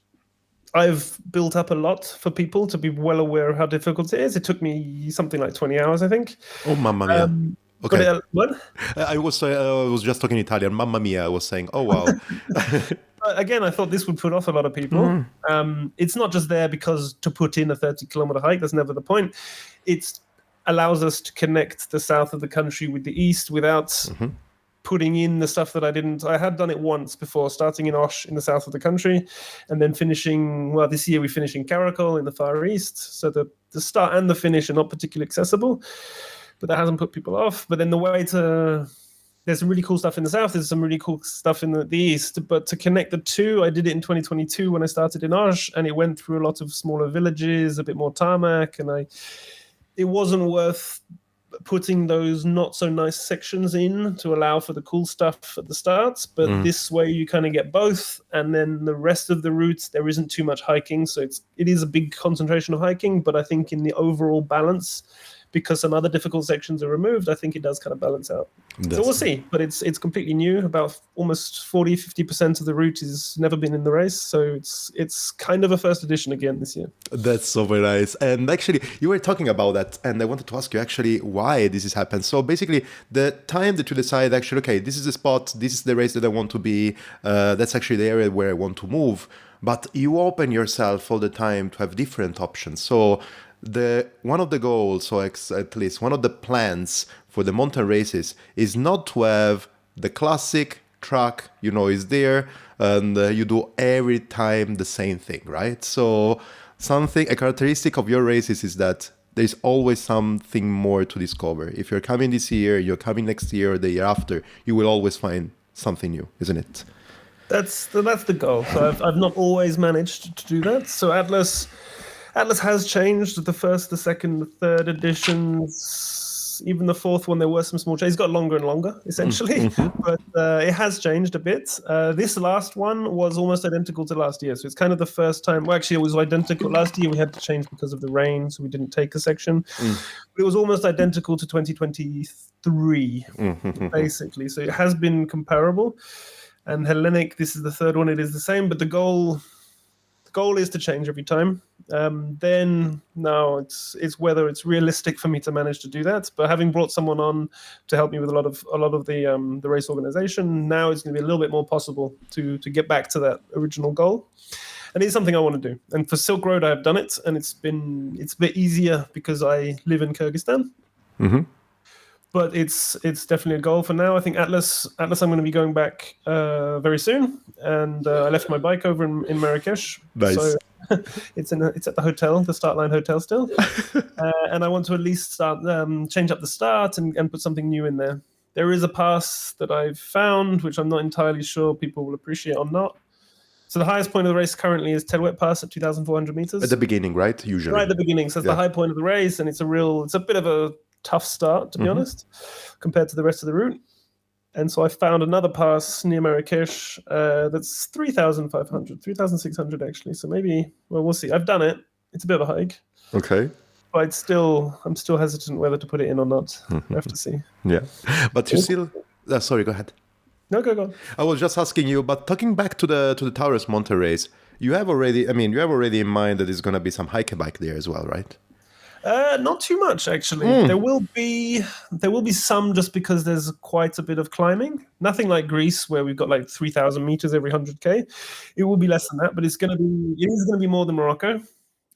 [SPEAKER 2] I've built up a lot for people to be well aware of how difficult it is. It took me something like 20 hours, I think.
[SPEAKER 1] Oh, mamma mia. Okay.
[SPEAKER 2] What?
[SPEAKER 1] I was just talking Italian. Mamma mia. I was saying, oh, wow.
[SPEAKER 2] Again, I thought this would put off a lot of people. It's not just there because to put in a 30-kilometer hike. That's never the point. It allows us to connect the south of the country with the east without putting in the stuff that I didn't. I had done it once before, starting in Osh in the south of the country, and then finishing. Well, this year we finish in Karakol in the far east. So the start and the finish are not particularly accessible, but that hasn't put people off. But then there's some really cool stuff in the south. There's some really cool stuff in the east. But to connect the two, I did it in 2022 when I started in Osh, and it went through a lot of smaller villages, a bit more tarmac, and it wasn't worth putting those not so nice sections in to allow for the cool stuff at the start. But this way you kind of get both, and then the rest of the route there isn't too much hiking, so it is a big concentration of hiking. But I think in the overall balance, because some other difficult sections are removed, I think it does kind of balance out. So we'll see. But it's completely new. About almost 40-50% of the route has never been in the race. So it's kind of a first edition again this year.
[SPEAKER 1] That's so very nice. And actually, you were talking about that, and I wanted to ask you actually why this has happened. So basically, the time that you decide, actually, okay, this is the spot, this is the race that I want to be, that's actually the area where I want to move. But you open yourself all the time to have different options. So one of the goals, or at least one of the plans for the mountain races, is not to have the classic track, is there, and you do every time the same thing, right? So a characteristic of your races is that there's always something more to discover. If you're coming this year, you're coming next year, or the year after, you will always find something new, isn't it?
[SPEAKER 2] That's the goal. So I've not always managed to do that. So Atlas has changed. The first, the second, the third editions, even the fourth one, there were some small changes. It's got longer and longer, essentially, but it has changed a bit. This last one was almost identical to last year. So it's kind of the first time. Well, actually, it was identical. Last year we had to change because of the rain, so we didn't take a section. But it was almost identical to 2023, basically. So it has been comparable. And Hellenic, this is the third one. It is the same, but the goal is to change every time. Then now it's whether it's realistic for me to manage to do that. But having brought someone on to help me with a lot of the race organization, now it's going to be a little bit more possible to get back to that original goal. And it's something I want to do. And for Silk Road, I've done it, and it's a bit easier because I live in Kyrgyzstan. But it's definitely a goal for now. I think Atlas, I'm going to be going back very soon, and I left my bike over in Marrakesh.
[SPEAKER 1] Nice.
[SPEAKER 2] So it's at the hotel, the Start Line Hotel still, and I want to at least start change up the start and put something new in there. There is a pass that I've found, which I'm not entirely sure people will appreciate or not. So the highest point of the race currently is Telwet Pass at 2,400 meters.
[SPEAKER 1] At the beginning, right? Usually.
[SPEAKER 2] Right at the beginning. So it's the high point of the race, and it's a bit of a tough start, to be honest, compared to the rest of the route. And so I found another pass near Marrakesh that's 3,500, 3,600 actually. So maybe, well, we'll see. I've done it. It's a bit of a hike.
[SPEAKER 1] Okay.
[SPEAKER 2] But I'm still hesitant whether to put it in or not. I have to see.
[SPEAKER 1] Yeah. But you still... sorry, go ahead.
[SPEAKER 2] No, go on.
[SPEAKER 1] I was just asking you, but talking back to the Taurus Mountain Race, you have already in mind that there's going to be some hike bike there as well, right?
[SPEAKER 2] Not too much, actually. There will be some, just because there's quite a bit of climbing. Nothing like Greece, where we've got like 3,000 meters every 100k. It will be less than that, but it is going to be more than Morocco,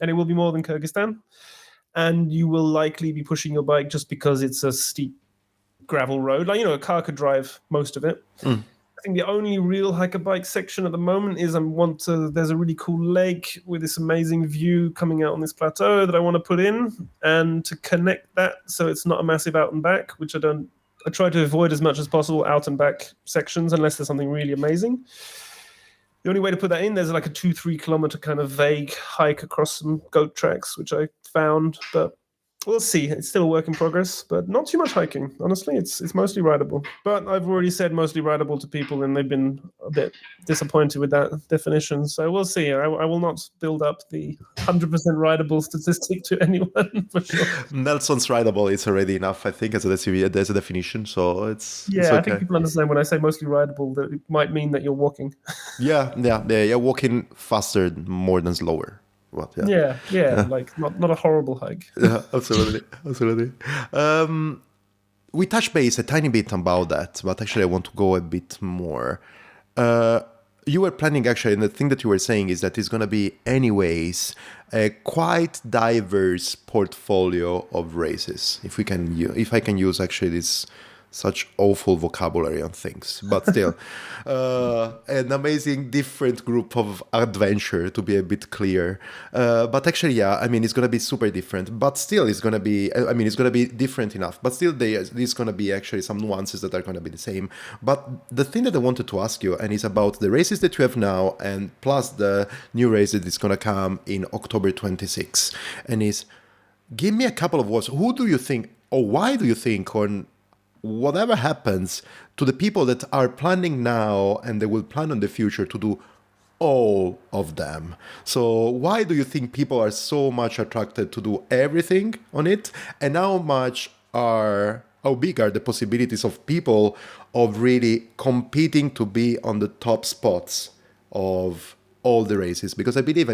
[SPEAKER 2] and it will be more than Kyrgyzstan. And you will likely be pushing your bike just because it's a steep gravel road. Like, a car could drive most of it. I think the only real hiker bike section at the moment is there's a really cool lake with this amazing view coming out on this plateau that I want to put in, and to connect that so it's not a massive out and back, which I try to avoid as much as possible, out and back sections, unless there's something really amazing. The only way to put that in, there's like a 2-3 kilometer kind of vague hike across some goat tracks, which I found, but we'll see. It's still a work in progress, but not too much hiking. Honestly, it's mostly rideable. But I've already said mostly rideable to people, and they've been a bit disappointed with that definition. So we'll see. I will not build up the 100% rideable statistic to anyone for sure.
[SPEAKER 1] Nelson's rideable is already enough, I think, as a definition. So it's
[SPEAKER 2] Yeah,
[SPEAKER 1] okay.
[SPEAKER 2] I think people understand when I say mostly rideable that it might mean that you're walking.
[SPEAKER 1] Yeah, walking faster more than slower. Well,
[SPEAKER 2] yeah, like not a horrible hike.
[SPEAKER 1] Yeah, absolutely. We touched base a tiny bit about that, but actually I want to go a bit more. You were planning actually, and the thing that you were saying is that it's going to be anyways a quite diverse portfolio of races. If I can use actually this such awful vocabulary on things, but still an amazing different group of adventure, to be a bit clear, but actually it's going to be super different, but still it's going to be different enough, but still there's going to be actually some nuances that are going to be the same. But the thing that I wanted to ask you, and it's about the races that you have now and plus the new race that is going to come in October 26, and is, give me a couple of words. Who do you think, or why do you think, on whatever happens to the people that are planning now and they will plan on the future to do all of them? So why do you think people are so much attracted to do everything on it? And how big are the possibilities of people of really competing to be on the top spots of all the races? Because I believe,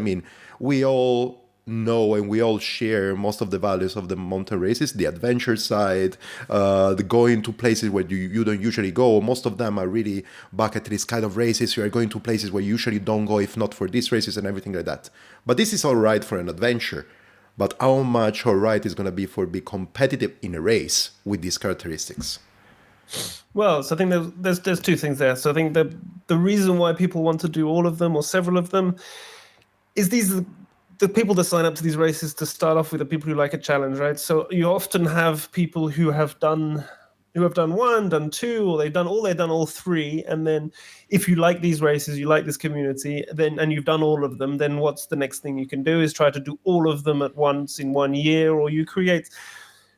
[SPEAKER 1] we all know and we all share most of the values of the mountain races, the adventure side, the going to places where you don't usually go. Most of them are really bucket list kind of races. You are going to places where you usually don't go if not for these races and everything like that. But this is all right for an adventure. But how much all right is going to be for be competitive in a race with these characteristics?
[SPEAKER 2] Well, so I think there's two things there. So I think the reason why people want to do all of them or several of them is the people that sign up to these races to start off with are people who like a challenge, right? So you often have people who have done one, done two, or they've done all three. And then if you like these races, you like this community, and you've done all of them, then what's the next thing you can do is try to do all of them at once in 1 year, or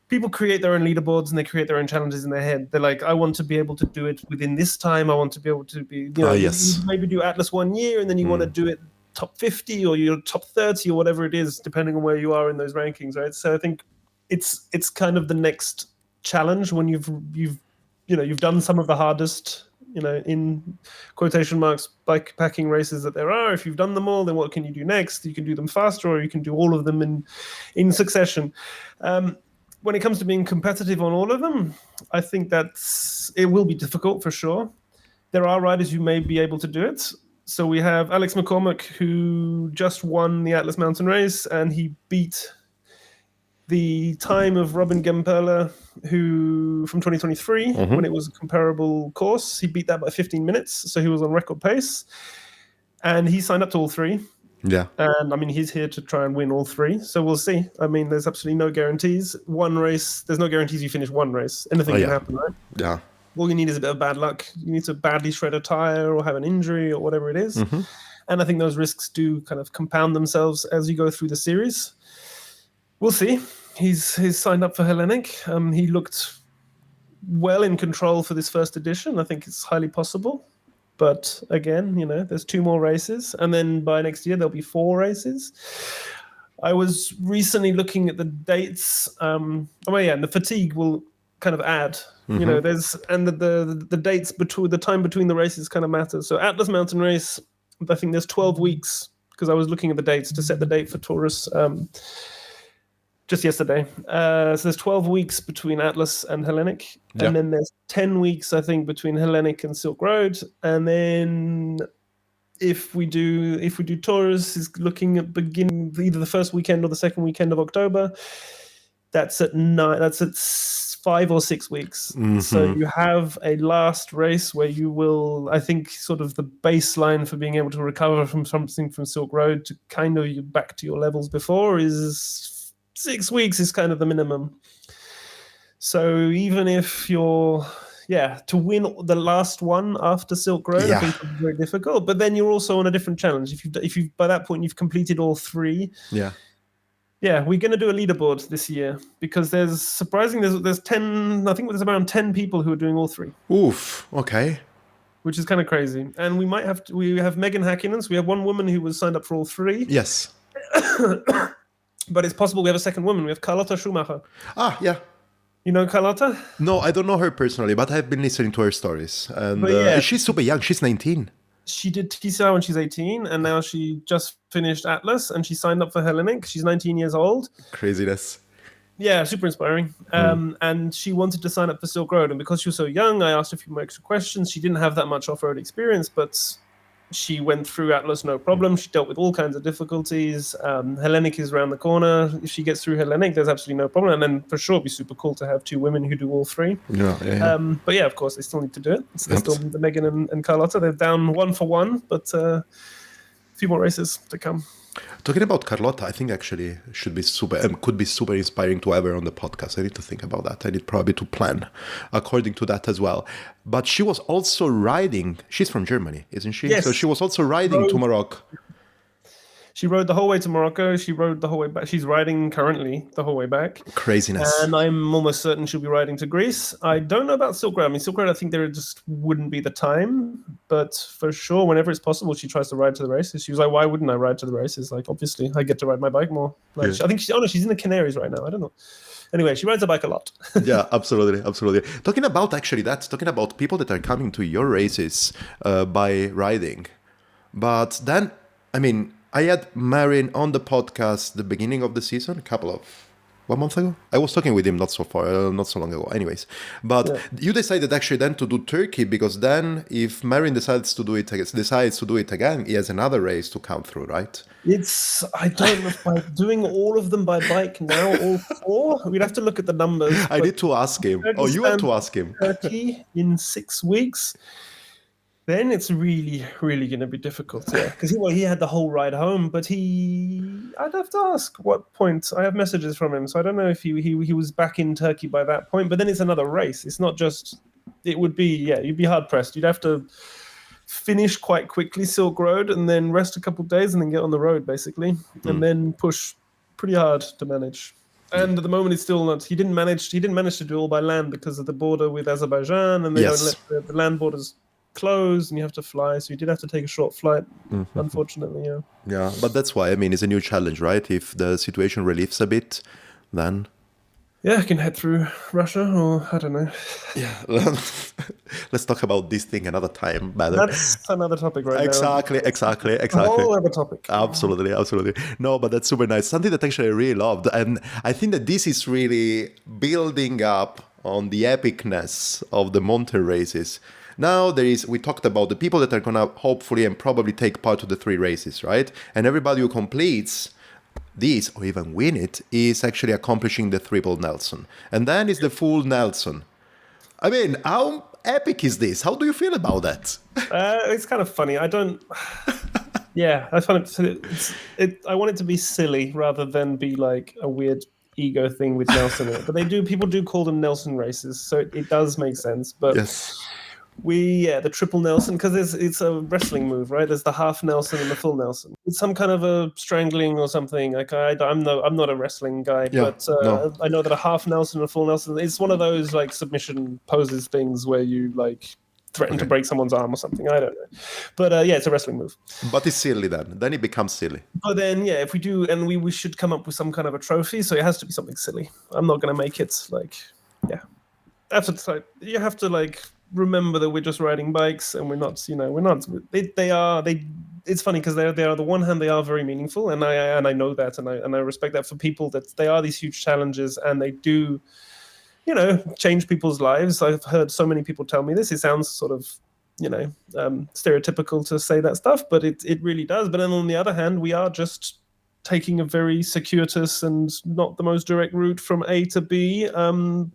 [SPEAKER 2] people create their own leaderboards and they create their own challenges in their head. They're like, I want to be able to do it within this time. I want to be able to be, you maybe do Atlas 1 year and then you want to do it top 50 or your top 30 or whatever it is, depending on where you are in those rankings, right? So I think it's kind of the next challenge when you've done some of the hardest, in quotation marks, bikepacking races that there are. If you've done them all, then what can you do next? You can do them faster, or you can do all of them in succession. When it comes to being competitive on all of them, I think it will be difficult for sure. There are riders who may be able to do it. So we have Alex McCormack, who just won the Atlas Mountain Race, and he beat the time of Robin Gemperle, who from 2023, when it was a comparable course. He beat that by 15 minutes, so he was on record pace. And he signed up to all three.
[SPEAKER 1] Yeah.
[SPEAKER 2] And, he's here to try and win all three. So we'll see. There's absolutely no guarantees. One race, there's no guarantees you finish one race. Anything can happen, right?
[SPEAKER 1] Yeah.
[SPEAKER 2] All you need is a bit of bad luck. You need to badly shred a tire or have an injury or whatever it is. And I think those risks do kind of compound themselves as you go through the series. We'll see. He's signed up for Hellenic. He looked well in control for this first edition. I think it's highly possible. But again, there's 2 more races. And then by next year, there'll be 4 races. I was recently looking at the dates. And the fatigue will kind of add. There's the dates between the time between the races kind of matters. So Atlas Mountain Race, I think there's 12 weeks, because I was looking at the dates to set the date for Taurus just yesterday. So there's 12 weeks between Atlas and Hellenic, and then there's 10 weeks, I think, between Hellenic and Silk Road. And then if we do Taurus, is looking at beginning either the first weekend or the second weekend of October. That's at 5 or 6 weeks. So you have a last race where you will, I think, sort of the baseline for being able to recover from something from Silk Road to kind of back to your levels before is 6 weeks is kind of the minimum. So even if you're, to win the last one after Silk Road, I think it's very difficult. But then you're also on a different challenge. If you by that point you've completed all 3. Yeah, we're going to do a leaderboard this year because there's 10, I think there's around 10 people who are doing all three.
[SPEAKER 1] Oof. Okay.
[SPEAKER 2] Which is kind of crazy. And we have Megan Hakkinen, so we have one woman who was signed up for all three.
[SPEAKER 1] Yes.
[SPEAKER 2] But it's possible we have a second woman. We have Carlotta Schumacher.
[SPEAKER 1] Ah, yeah.
[SPEAKER 2] You know Carlotta?
[SPEAKER 1] No, I don't know her personally, but I've been listening to her stories. And she's super young. She's 19.
[SPEAKER 2] She did TCR when she's 18, and now she just finished Atlas, and she signed up for Hellenic. She's 19 years old.
[SPEAKER 1] Craziness.
[SPEAKER 2] Yeah, super inspiring. And she wanted to sign up for Silk Road, and because she was so young, I asked a few more extra questions. She didn't have that much off-road experience, but she went through Atlas no problem. She dealt with all kinds of difficulties. Hellenic is around the corner. If she gets through Hellenic, there's absolutely no problem. And then for sure, it'd be super cool to have two women who do all three.
[SPEAKER 1] Yeah.
[SPEAKER 2] But yeah, of course, they still need to do it. So still the Megan and Carlotta. They're down 1-1, but a few more races to come.
[SPEAKER 1] Talking about Carlotta, I think actually could be super inspiring to have her on the podcast. I need to think about that. I need probably to plan according to that as well. But she was also riding. She's from Germany, isn't she?
[SPEAKER 2] Yes.
[SPEAKER 1] So she was also riding to Morocco.
[SPEAKER 2] She rode the whole way to Morocco. She rode the whole way back. She's riding currently the whole way back.
[SPEAKER 1] Craziness.
[SPEAKER 2] And I'm almost certain she'll be riding to Greece. I don't know about Silk Road. I mean, Silk Road, I think there just wouldn't be the time. But for sure, whenever it's possible, she tries to ride to the races. She was like, why wouldn't I ride to the races? Like, obviously, I get to ride my bike more. Like, I think she's in the Canaries right now. I don't know. Anyway, she rides a bike a lot.
[SPEAKER 1] Yeah, absolutely. Talking about people that are coming to your races by riding. But then, I mean, I had Marin on the podcast the beginning of the season, 1 month ago. I was talking with him not so long ago. Anyways, but you decided actually then to do Turkey because then if Marin decides to do it again, he has another race to come through, right?
[SPEAKER 2] I don't know if by doing all of them by bike now, all four. We'd have to look at the numbers.
[SPEAKER 1] I need to ask him. You have to ask him.
[SPEAKER 2] Turkey in 6 weeks. Then it's really, really going to be difficult, because he had the whole ride home, but I'd have to ask what point. I have messages from him, so I don't know if he was back in Turkey by that point. But then it's another race. It's not just. It would be you'd be hard pressed. You'd have to finish quite quickly Silk Road and then rest a couple of days and then get on the road basically, and then push pretty hard to manage. And at the moment, it's still not. He didn't manage to do it all by land because of the border with Azerbaijan, and they don't let the land borders closed, and you have to fly. So you did have to take a short flight, unfortunately.
[SPEAKER 1] Yeah, but that's why. I mean, it's a new challenge, right? If the situation relieves a bit, then
[SPEAKER 2] I can head through Russia, or I don't know.
[SPEAKER 1] Yeah, let's talk about this thing another time.
[SPEAKER 2] That's another topic right
[SPEAKER 1] Exactly.
[SPEAKER 2] A whole other topic.
[SPEAKER 1] Absolutely. No, but that's super nice. Something that actually I really loved, and I think that this is really building up on the epicness of the mountain races. Now we talked about the people that are gonna hopefully and probably take part of the 3 races, right? And everybody who completes this or even win it is actually accomplishing the triple Nelson. And then is the full Nelson. I mean, how epic is this? How do you feel about that?
[SPEAKER 2] It's kind of funny. I don't. I find it. I want it to be silly rather than be like a weird ego thing with Nelson in it. But people do call them Nelson races, so it does make sense. But
[SPEAKER 1] yes.
[SPEAKER 2] The triple Nelson, because it's a wrestling move, right? There's the half Nelson and the full Nelson. It's some kind of a strangling or something. Like I'm not a wrestling guy, but no. I know that a half Nelson and a full Nelson. It's one of those like submission poses things where you like threaten to break someone's arm or something. I don't know, but it's a wrestling move.
[SPEAKER 1] But it's silly then. Then it becomes silly.
[SPEAKER 2] But then if we do, and we should come up with some kind of a trophy. So it has to be something silly. I'm not gonna make it like you have to like. Remember that we're just riding bikes and we're not. It's funny because they are, on the one hand, they are very meaningful, and I know that, and I respect that for people, that they are these huge challenges, and they do, change people's lives. I've heard so many people tell me this. It sounds sort of, stereotypical to say that stuff, but it really does. But then on the other hand, we are just taking a very circuitous and not the most direct route from A to B,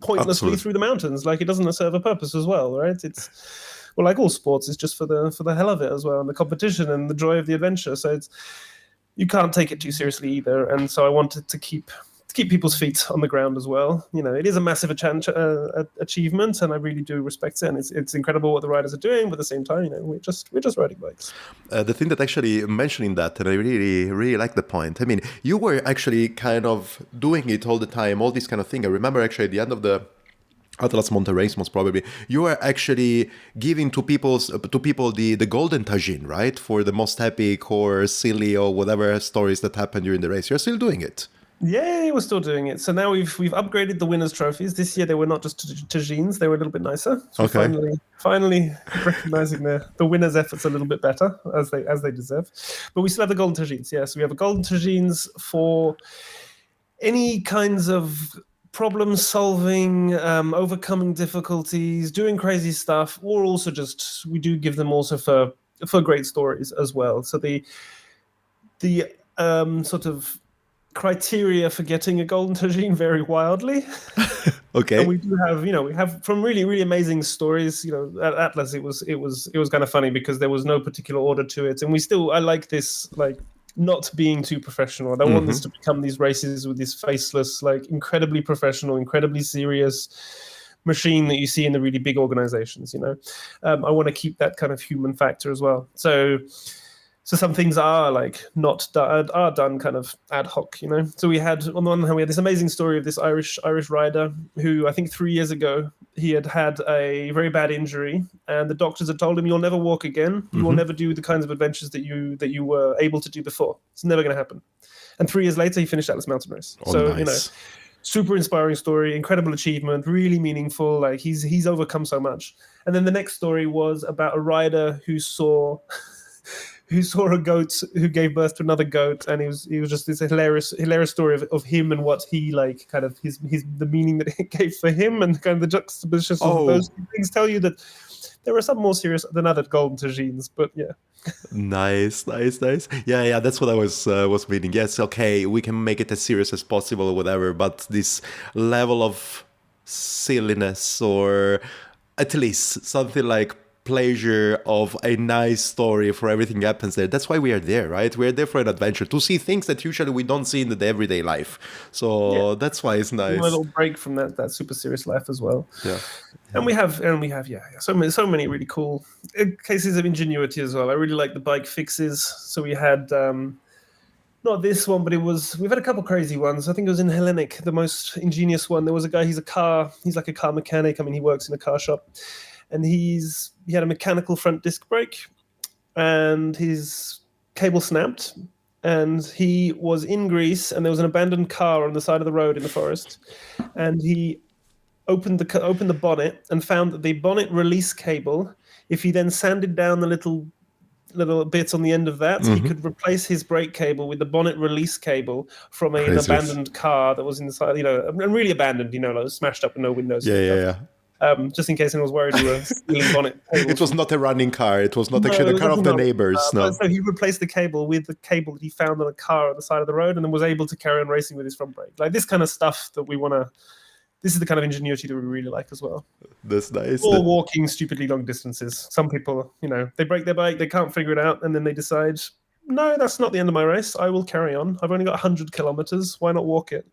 [SPEAKER 2] pointlessly through the mountains. Like, it doesn't serve a purpose as well, right? It's like all sports, it's just for the hell of it as well, and the competition and the joy of the adventure. So you can't take it too seriously either. And so I wanted to keep keep people's feet on the ground as well. It is a massive achievement, and I really do respect it. And it's incredible what the riders are doing, but at the same time, we're just riding bikes.
[SPEAKER 1] The thing that actually mentioning that, and I really, really like the point. I mean, you were actually kind of doing it all the time, all this kind of thing. I remember actually at the end of the Taurus Mountain Race, most probably, you were actually giving to people the golden tagine, right? For the most epic or silly or whatever stories that happened during the race. You're still doing it.
[SPEAKER 2] Yeah, we're still doing it. So now we've upgraded the winners' trophies. This year they were not just tagines; they were a little bit nicer. So
[SPEAKER 1] okay.
[SPEAKER 2] finally recognizing the winners' efforts a little bit better as they deserve. But we still have the golden tagines. Yeah, so we have a golden tagines for any kinds of problem solving, overcoming difficulties, doing crazy stuff, or also just we do give them also for great stories as well. So the sort of criteria for getting a golden tagine vary wildly.
[SPEAKER 1] Okay.
[SPEAKER 2] And we do have, we have from really, really amazing stories. At Atlas, it was kind of funny because there was no particular order to it, and I like this not being too professional. I don't want this to become these races with this faceless, incredibly professional, incredibly serious machine that you see in the really big organizations. I want to keep that kind of human factor as well. So some things are are done kind of ad hoc, So we had on the one hand this amazing story of this Irish rider who I think 3 years ago he had a very bad injury, and the doctors had told him you'll never walk again, you will never do the kinds of adventures that you were able to do before. It's never going to happen. And 3 years later he finished Atlas Mountain Race.
[SPEAKER 1] Oh,
[SPEAKER 2] so
[SPEAKER 1] nice.
[SPEAKER 2] Super inspiring story, incredible achievement, really meaningful. He's overcome so much. And then the next story was about a rider who saw a goat who gave birth to another goat, and he was just this hilarious story of him and what he kind of the meaning that it gave for him, and kind of the juxtaposition of those two things tell you that there are some more serious than other golden tagines. But yeah.
[SPEAKER 1] Nice. Yeah, that's what I was meaning. Yes, okay, we can make it as serious as possible or whatever, but this level of silliness, or at least something like pleasure of a nice story for everything happens there. That's why we are there, right? We're there for an adventure, to see things that usually we don't see in the everyday life. So that's why it's nice.
[SPEAKER 2] A little break from that super serious life as well.
[SPEAKER 1] Yeah.
[SPEAKER 2] And we have so many really cool cases of ingenuity as well. I really like the bike fixes. So we had not this one, but we've had a couple crazy ones. I think it was in Hellenic, the most ingenious one. There was a guy, he's like a car mechanic. I mean, he works in a car shop. And he had a mechanical front disc brake, and his cable snapped, and he was in Greece, and there was an abandoned car on the side of the road in the forest, and he opened the bonnet and found that the bonnet release cable, if he then sanded down the little bits on the end of that, he could replace his brake cable with the bonnet release cable from an abandoned car that was inside, and really abandoned, smashed up with no windows.
[SPEAKER 1] Yeah.
[SPEAKER 2] Just in case anyone was worried we were stealing bonnet cables.
[SPEAKER 1] It was not a running car. It was not actually the car of the neighbors. No.
[SPEAKER 2] So he replaced the cable with the cable that he found on a car on the side of the road, and then was able to carry on racing with his front brake. Like this kind of stuff that we want to... This is the kind of ingenuity that we really like as well.
[SPEAKER 1] That's nice.
[SPEAKER 2] Or walking stupidly long distances. Some people, they break their bike, they can't figure it out, and then they decide... No, that's not the end of my race. I will carry on. I've only got 100 kilometers. Why not walk it?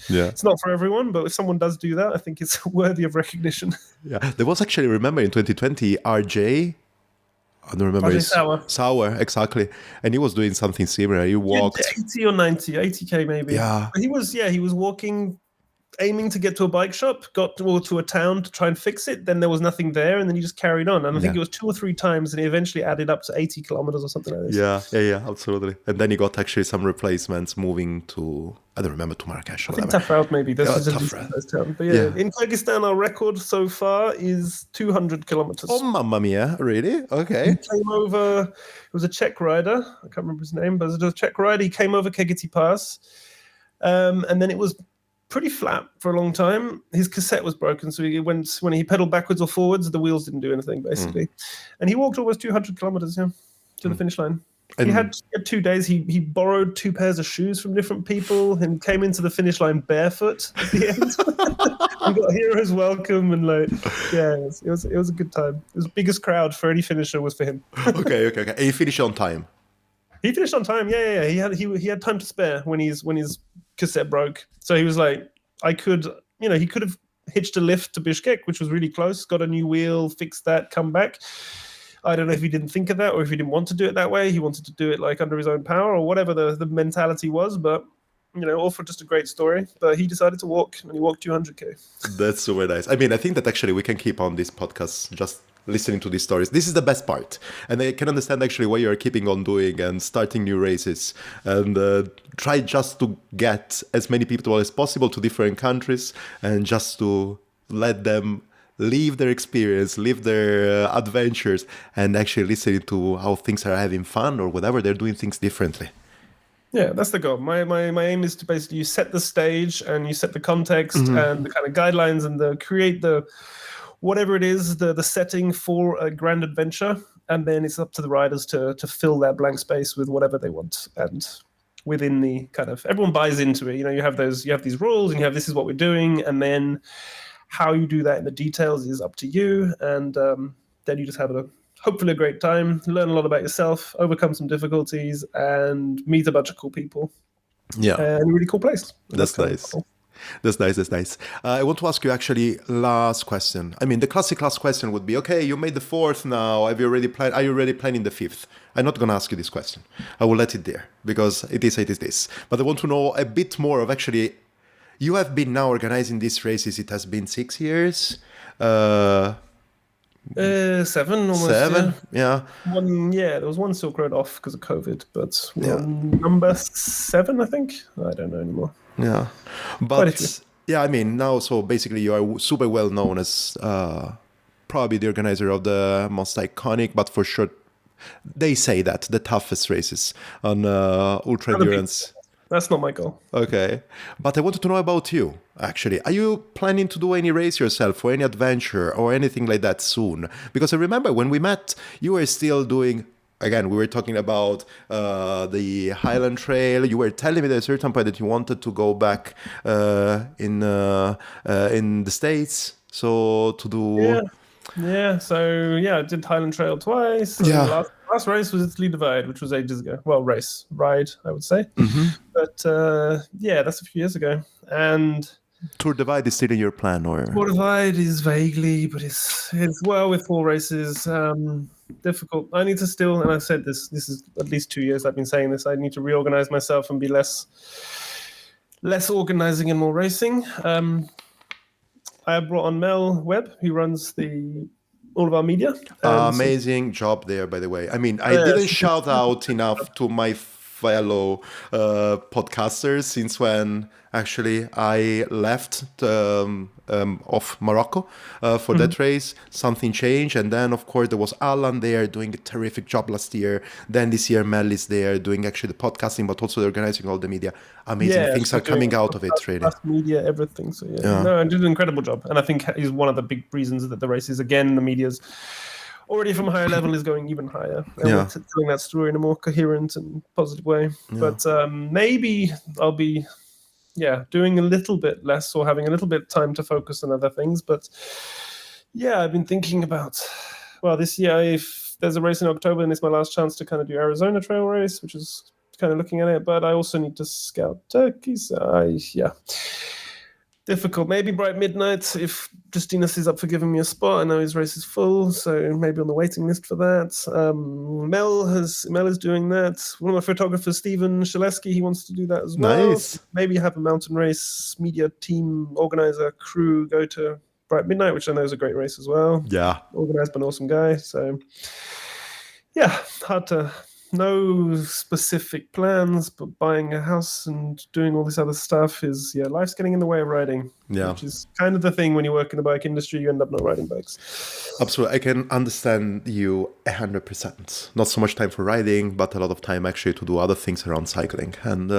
[SPEAKER 1] Yeah.
[SPEAKER 2] It's not for everyone, but if someone does do that, I think it's worthy of recognition.
[SPEAKER 1] Yeah, there was actually, remember in 2020, RJ. I don't remember.
[SPEAKER 2] RJ
[SPEAKER 1] Sauer, exactly. And he was doing something similar. He walked
[SPEAKER 2] 80 or 80k maybe.
[SPEAKER 1] Yeah.
[SPEAKER 2] But he was walking, aiming to get to a bike shop, got to a town to try and fix it. Then there was nothing there, and then he just carried on. And I think it was 2 or 3 times, and he eventually added up to 80 kilometers or something like this.
[SPEAKER 1] Yeah, absolutely. And then he got actually some replacements moving to, I don't remember, to Marrakesh or
[SPEAKER 2] I think
[SPEAKER 1] whatever.
[SPEAKER 2] Tafraud maybe. This is
[SPEAKER 1] Tafraud.
[SPEAKER 2] town. But in Kyrgyzstan, our record so far is 200 kilometers.
[SPEAKER 1] Oh, mamma mia. Really? Okay.
[SPEAKER 2] He came over, it was a Czech rider. I can't remember his name, but it was a Czech rider. He came over Kyrgyzstan Pass. And then it was pretty flat for a long time. His cassette was broken, so when he pedaled backwards or forwards, the wheels didn't do anything, basically. And he walked almost 200 kilometers to the finish line. And he had 2 days. He borrowed 2 pairs of shoes from different people and came into the finish line barefoot at the end. And got hero's welcome, and it was a good time. It was the biggest crowd for any finisher was for him.
[SPEAKER 1] Okay. And he finished on time.
[SPEAKER 2] He finished on time. Yeah. He had time to spare when his cassette broke. So he was like, he could have hitched a lift to Bishkek, which was really close, got a new wheel, fixed that, come back. I don't know if he didn't think of that or if he didn't want to do it that way. He wanted to do it like under his own power or whatever the mentality was. But, all for just a great story. But he decided to walk, and he walked 200K.
[SPEAKER 1] That's super nice. I mean, I think that actually we can keep on this podcast just listening to these stories. This is the best part. And I can understand actually why you're keeping on doing and starting new races and try just to get as many people as possible to different countries and just to let them live their experience, live their adventures, and actually listening to how things are having fun or whatever, they're doing things differently.
[SPEAKER 2] Yeah, that's the goal. My aim is to basically you set the stage and you set the context and the kind of guidelines and create the whatever it is, the setting for a grand adventure, and then it's up to the riders to fill that blank space with whatever they want. And within the kind of everyone buys into it. You have these rules and you have this is what we're doing, and then how you do that in the details is up to you. And then you just have hopefully a great time, learn a lot about yourself, overcome some difficulties, and meet a bunch of cool people.
[SPEAKER 1] Yeah.
[SPEAKER 2] And a really cool place.
[SPEAKER 1] That's nice. Cool. That's nice. I want to ask you actually last question. I mean, the classic last question would be, okay, you made the 4th now. Are you already planning the 5th? I'm not going to ask you this question. I will let it there because it is this. But I want to know a bit more of actually, you have been now organizing these races. It has been 6 years.
[SPEAKER 2] 7 almost.
[SPEAKER 1] 7, yeah.
[SPEAKER 2] There was one Silk Road off because of COVID, but number 7, I think. I don't know anymore.
[SPEAKER 1] Yeah, but I mean now, so basically you are super well known as probably the organizer of the most iconic, but for sure they say that the toughest races on ultra endurance.
[SPEAKER 2] That's not my goal.
[SPEAKER 1] Okay, but I wanted to know about you. Actually, are you planning to do any race yourself or any adventure or anything like that soon? Because I remember when we met, you were still doing. Again, we were talking about the Highland Trail. You were telling me at a certain point that you wanted to go back in the States. So to do...
[SPEAKER 2] Yeah. So, I did Highland Trail twice.
[SPEAKER 1] Yeah.
[SPEAKER 2] The last race was Italy Divide, which was ages ago. Well, ride, I would say.
[SPEAKER 1] Mm-hmm.
[SPEAKER 2] But, that's a few years ago. And...
[SPEAKER 1] Tour Divide is still in your plan, or?
[SPEAKER 2] Tour Divide is vaguely, but it's with 4 races... difficult. I need to still, and I said this is at least 2 years I've been saying this, I need to reorganize myself and be less organizing and more racing. I brought on Mel Webb, who runs all of our media.
[SPEAKER 1] Amazing job there, by the way. I mean, I didn't shout out enough to my fellow podcasters since when actually I left of Morocco for that race. Something changed, and then of course there was Alan there doing a terrific job last year. Then this year Mel is there doing actually the podcasting, but also organizing all the media. Amazing things are coming out of it, really.
[SPEAKER 2] Media, everything. So no, I did an incredible job, and I think he's one of the big reasons that the race is again the media's already from a higher level is going even higher. And we're telling that story in a more coherent and positive way. Yeah. But maybe I'll be doing a little bit less or having a little bit time to focus on other things. But I've been thinking about, this year, if there's a race in October, and it's my last chance to kind of do Arizona Trail Race, which is kind of looking at it. But I also need to scout Turkey. So difficult. Maybe Bright Midnight, if Justinas is up for giving me a spot. I know his race is full, so maybe on the waiting list for that. Mel is doing that. One of my photographers, Stephen Shaleski, he wants to do that as well.
[SPEAKER 1] Nice.
[SPEAKER 2] Maybe have a mountain race media team, organizer, crew go to Bright Midnight, which I know is a great race as well.
[SPEAKER 1] Yeah.
[SPEAKER 2] Organized by an awesome guy. So, hard to... No specific plans, but buying a house and doing all this other stuff is, life's getting in the way of riding.
[SPEAKER 1] Yeah.
[SPEAKER 2] Which is kind of the thing when you work in the bike industry, you end up not riding bikes.
[SPEAKER 1] Absolutely. I can understand you 100%. Not so much time for riding, but a lot of time actually to do other things around cycling. And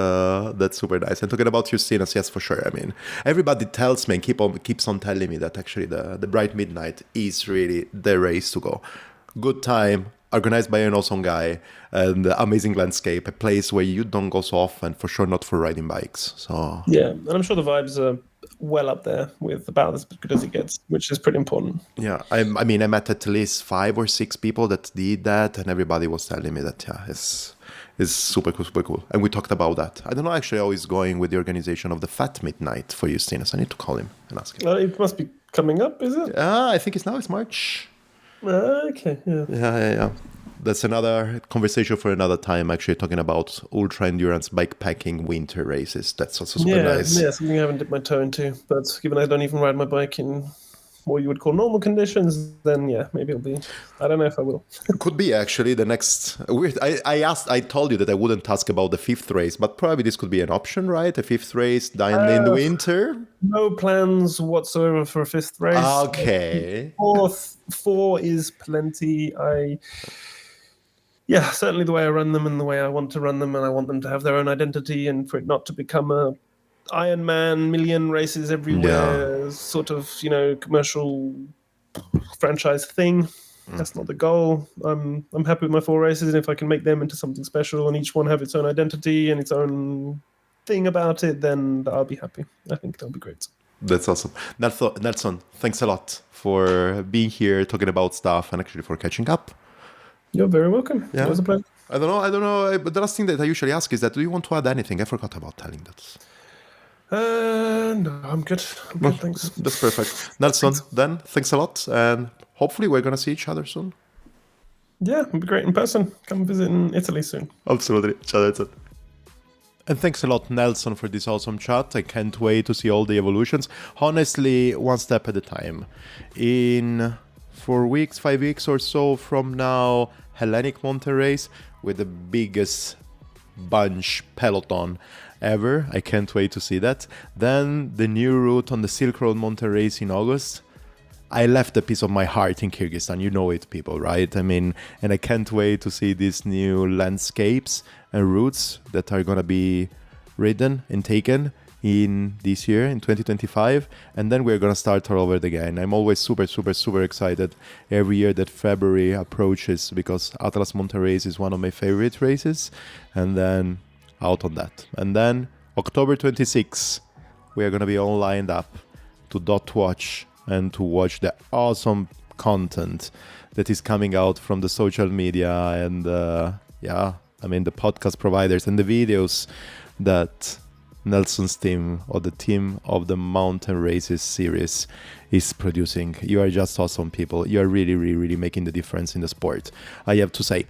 [SPEAKER 1] that's super nice. And talking about Justinas, yes, for sure. I mean, everybody tells me and keeps on telling me that actually the Bright Midnight is really the race to go. Good time, organized by an awesome guy, and amazing landscape, a place where you don't go so often, for sure not for riding bikes. So
[SPEAKER 2] and I'm sure the vibes are well up there with about as good as it gets, which is pretty important.
[SPEAKER 1] Yeah, I met at least 5 or 6 people that did that, and everybody was telling me that is super cool, super cool. And we talked about that. I don't know actually how he's going with the organization of the Fat Midnight for Justinas. I need to call him and ask him.
[SPEAKER 2] It must be coming up, is it?
[SPEAKER 1] I think it's March.
[SPEAKER 2] Okay, yeah.
[SPEAKER 1] Yeah. That's another conversation for another time, actually, talking about ultra endurance bikepacking winter races. That's also super nice.
[SPEAKER 2] Yeah, something I haven't dipped my toe into. But given I don't even ride my bike in what you would call normal conditions, then yeah, maybe it'll be. I don't know if I will.
[SPEAKER 1] Could be actually the next. Weird. I told you that I wouldn't ask about the 5th race, but probably this could be an option, right? A 5th race down in the winter.
[SPEAKER 2] No plans whatsoever for a 5th race.
[SPEAKER 1] Okay.
[SPEAKER 2] 4 is plenty. Yeah, certainly the way I run them and the way I want to run them, and I want them to have their own identity and for it not to become a Ironman million races everywhere sort of, commercial franchise thing. That's not the goal. I'm happy with my 4 races, and if I can make them into something special and each one have its own identity and its own thing about it, then I'll be happy. I think that'll be great.
[SPEAKER 1] That's awesome. Nelson, thanks a lot for being here, talking about stuff, and actually for catching up.
[SPEAKER 2] You're very welcome.
[SPEAKER 1] Yeah.
[SPEAKER 2] It was a pleasure.
[SPEAKER 1] I don't know. But the last thing that I usually ask is that, do you want to add anything? I forgot about telling that.
[SPEAKER 2] No, I'm good. Thanks.
[SPEAKER 1] That's perfect. Nelson, then, thanks a lot. And hopefully we're going to see each other soon.
[SPEAKER 2] Yeah, it'll be great in person. Come visit in Italy soon.
[SPEAKER 1] Absolutely. Ciao, Nelson. And thanks a lot, Nelson, for this awesome chat. I can't wait to see all the evolutions. Honestly, one step at a time. In 4 weeks, 5 weeks or so from now, Hellenic Mountain Race with the biggest bunch peloton ever. I can't wait to see that. Then the new route on the Silk Road Mountain Race in August. I left a piece of my heart in Kyrgyzstan. You know it, people, right? I mean, and I can't wait to see these new landscapes and routes that are going to be ridden and taken in this year, in 2025. And then we're going to start all over again. I'm always super, super, super excited every year that February approaches because Atlas Mountain Race is one of my favorite races. And then out on that. And then October 26th, we are going to be all lined up to watch and to watch the awesome content that is coming out from the social media and the podcast providers and the videos that Nelson's team or the team of the Mountain Races series is producing. You are just awesome people. You are really, really, really making the difference in the sport, I have to say.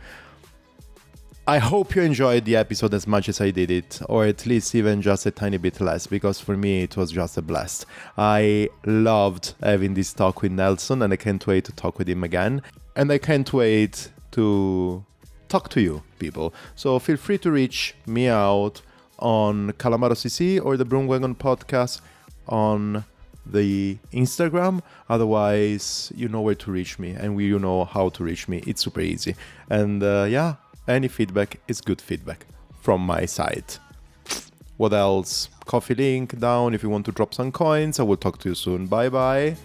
[SPEAKER 1] I hope you enjoyed the episode as much as I did it, or at least even just a tiny bit less, because for me it was just a blast. I loved having this talk with Nelson, and I can't wait to talk with him again. And I can't wait to talk to you, people. So feel free to reach me out on Calamaro CC or the BroomWagon Podcast on the Instagram. Otherwise, you know where to reach me, and you know how to reach me. It's super easy. And any feedback is good feedback from my side. What else? Coffee link down if you want to drop some coins. I will talk to you soon. Bye bye.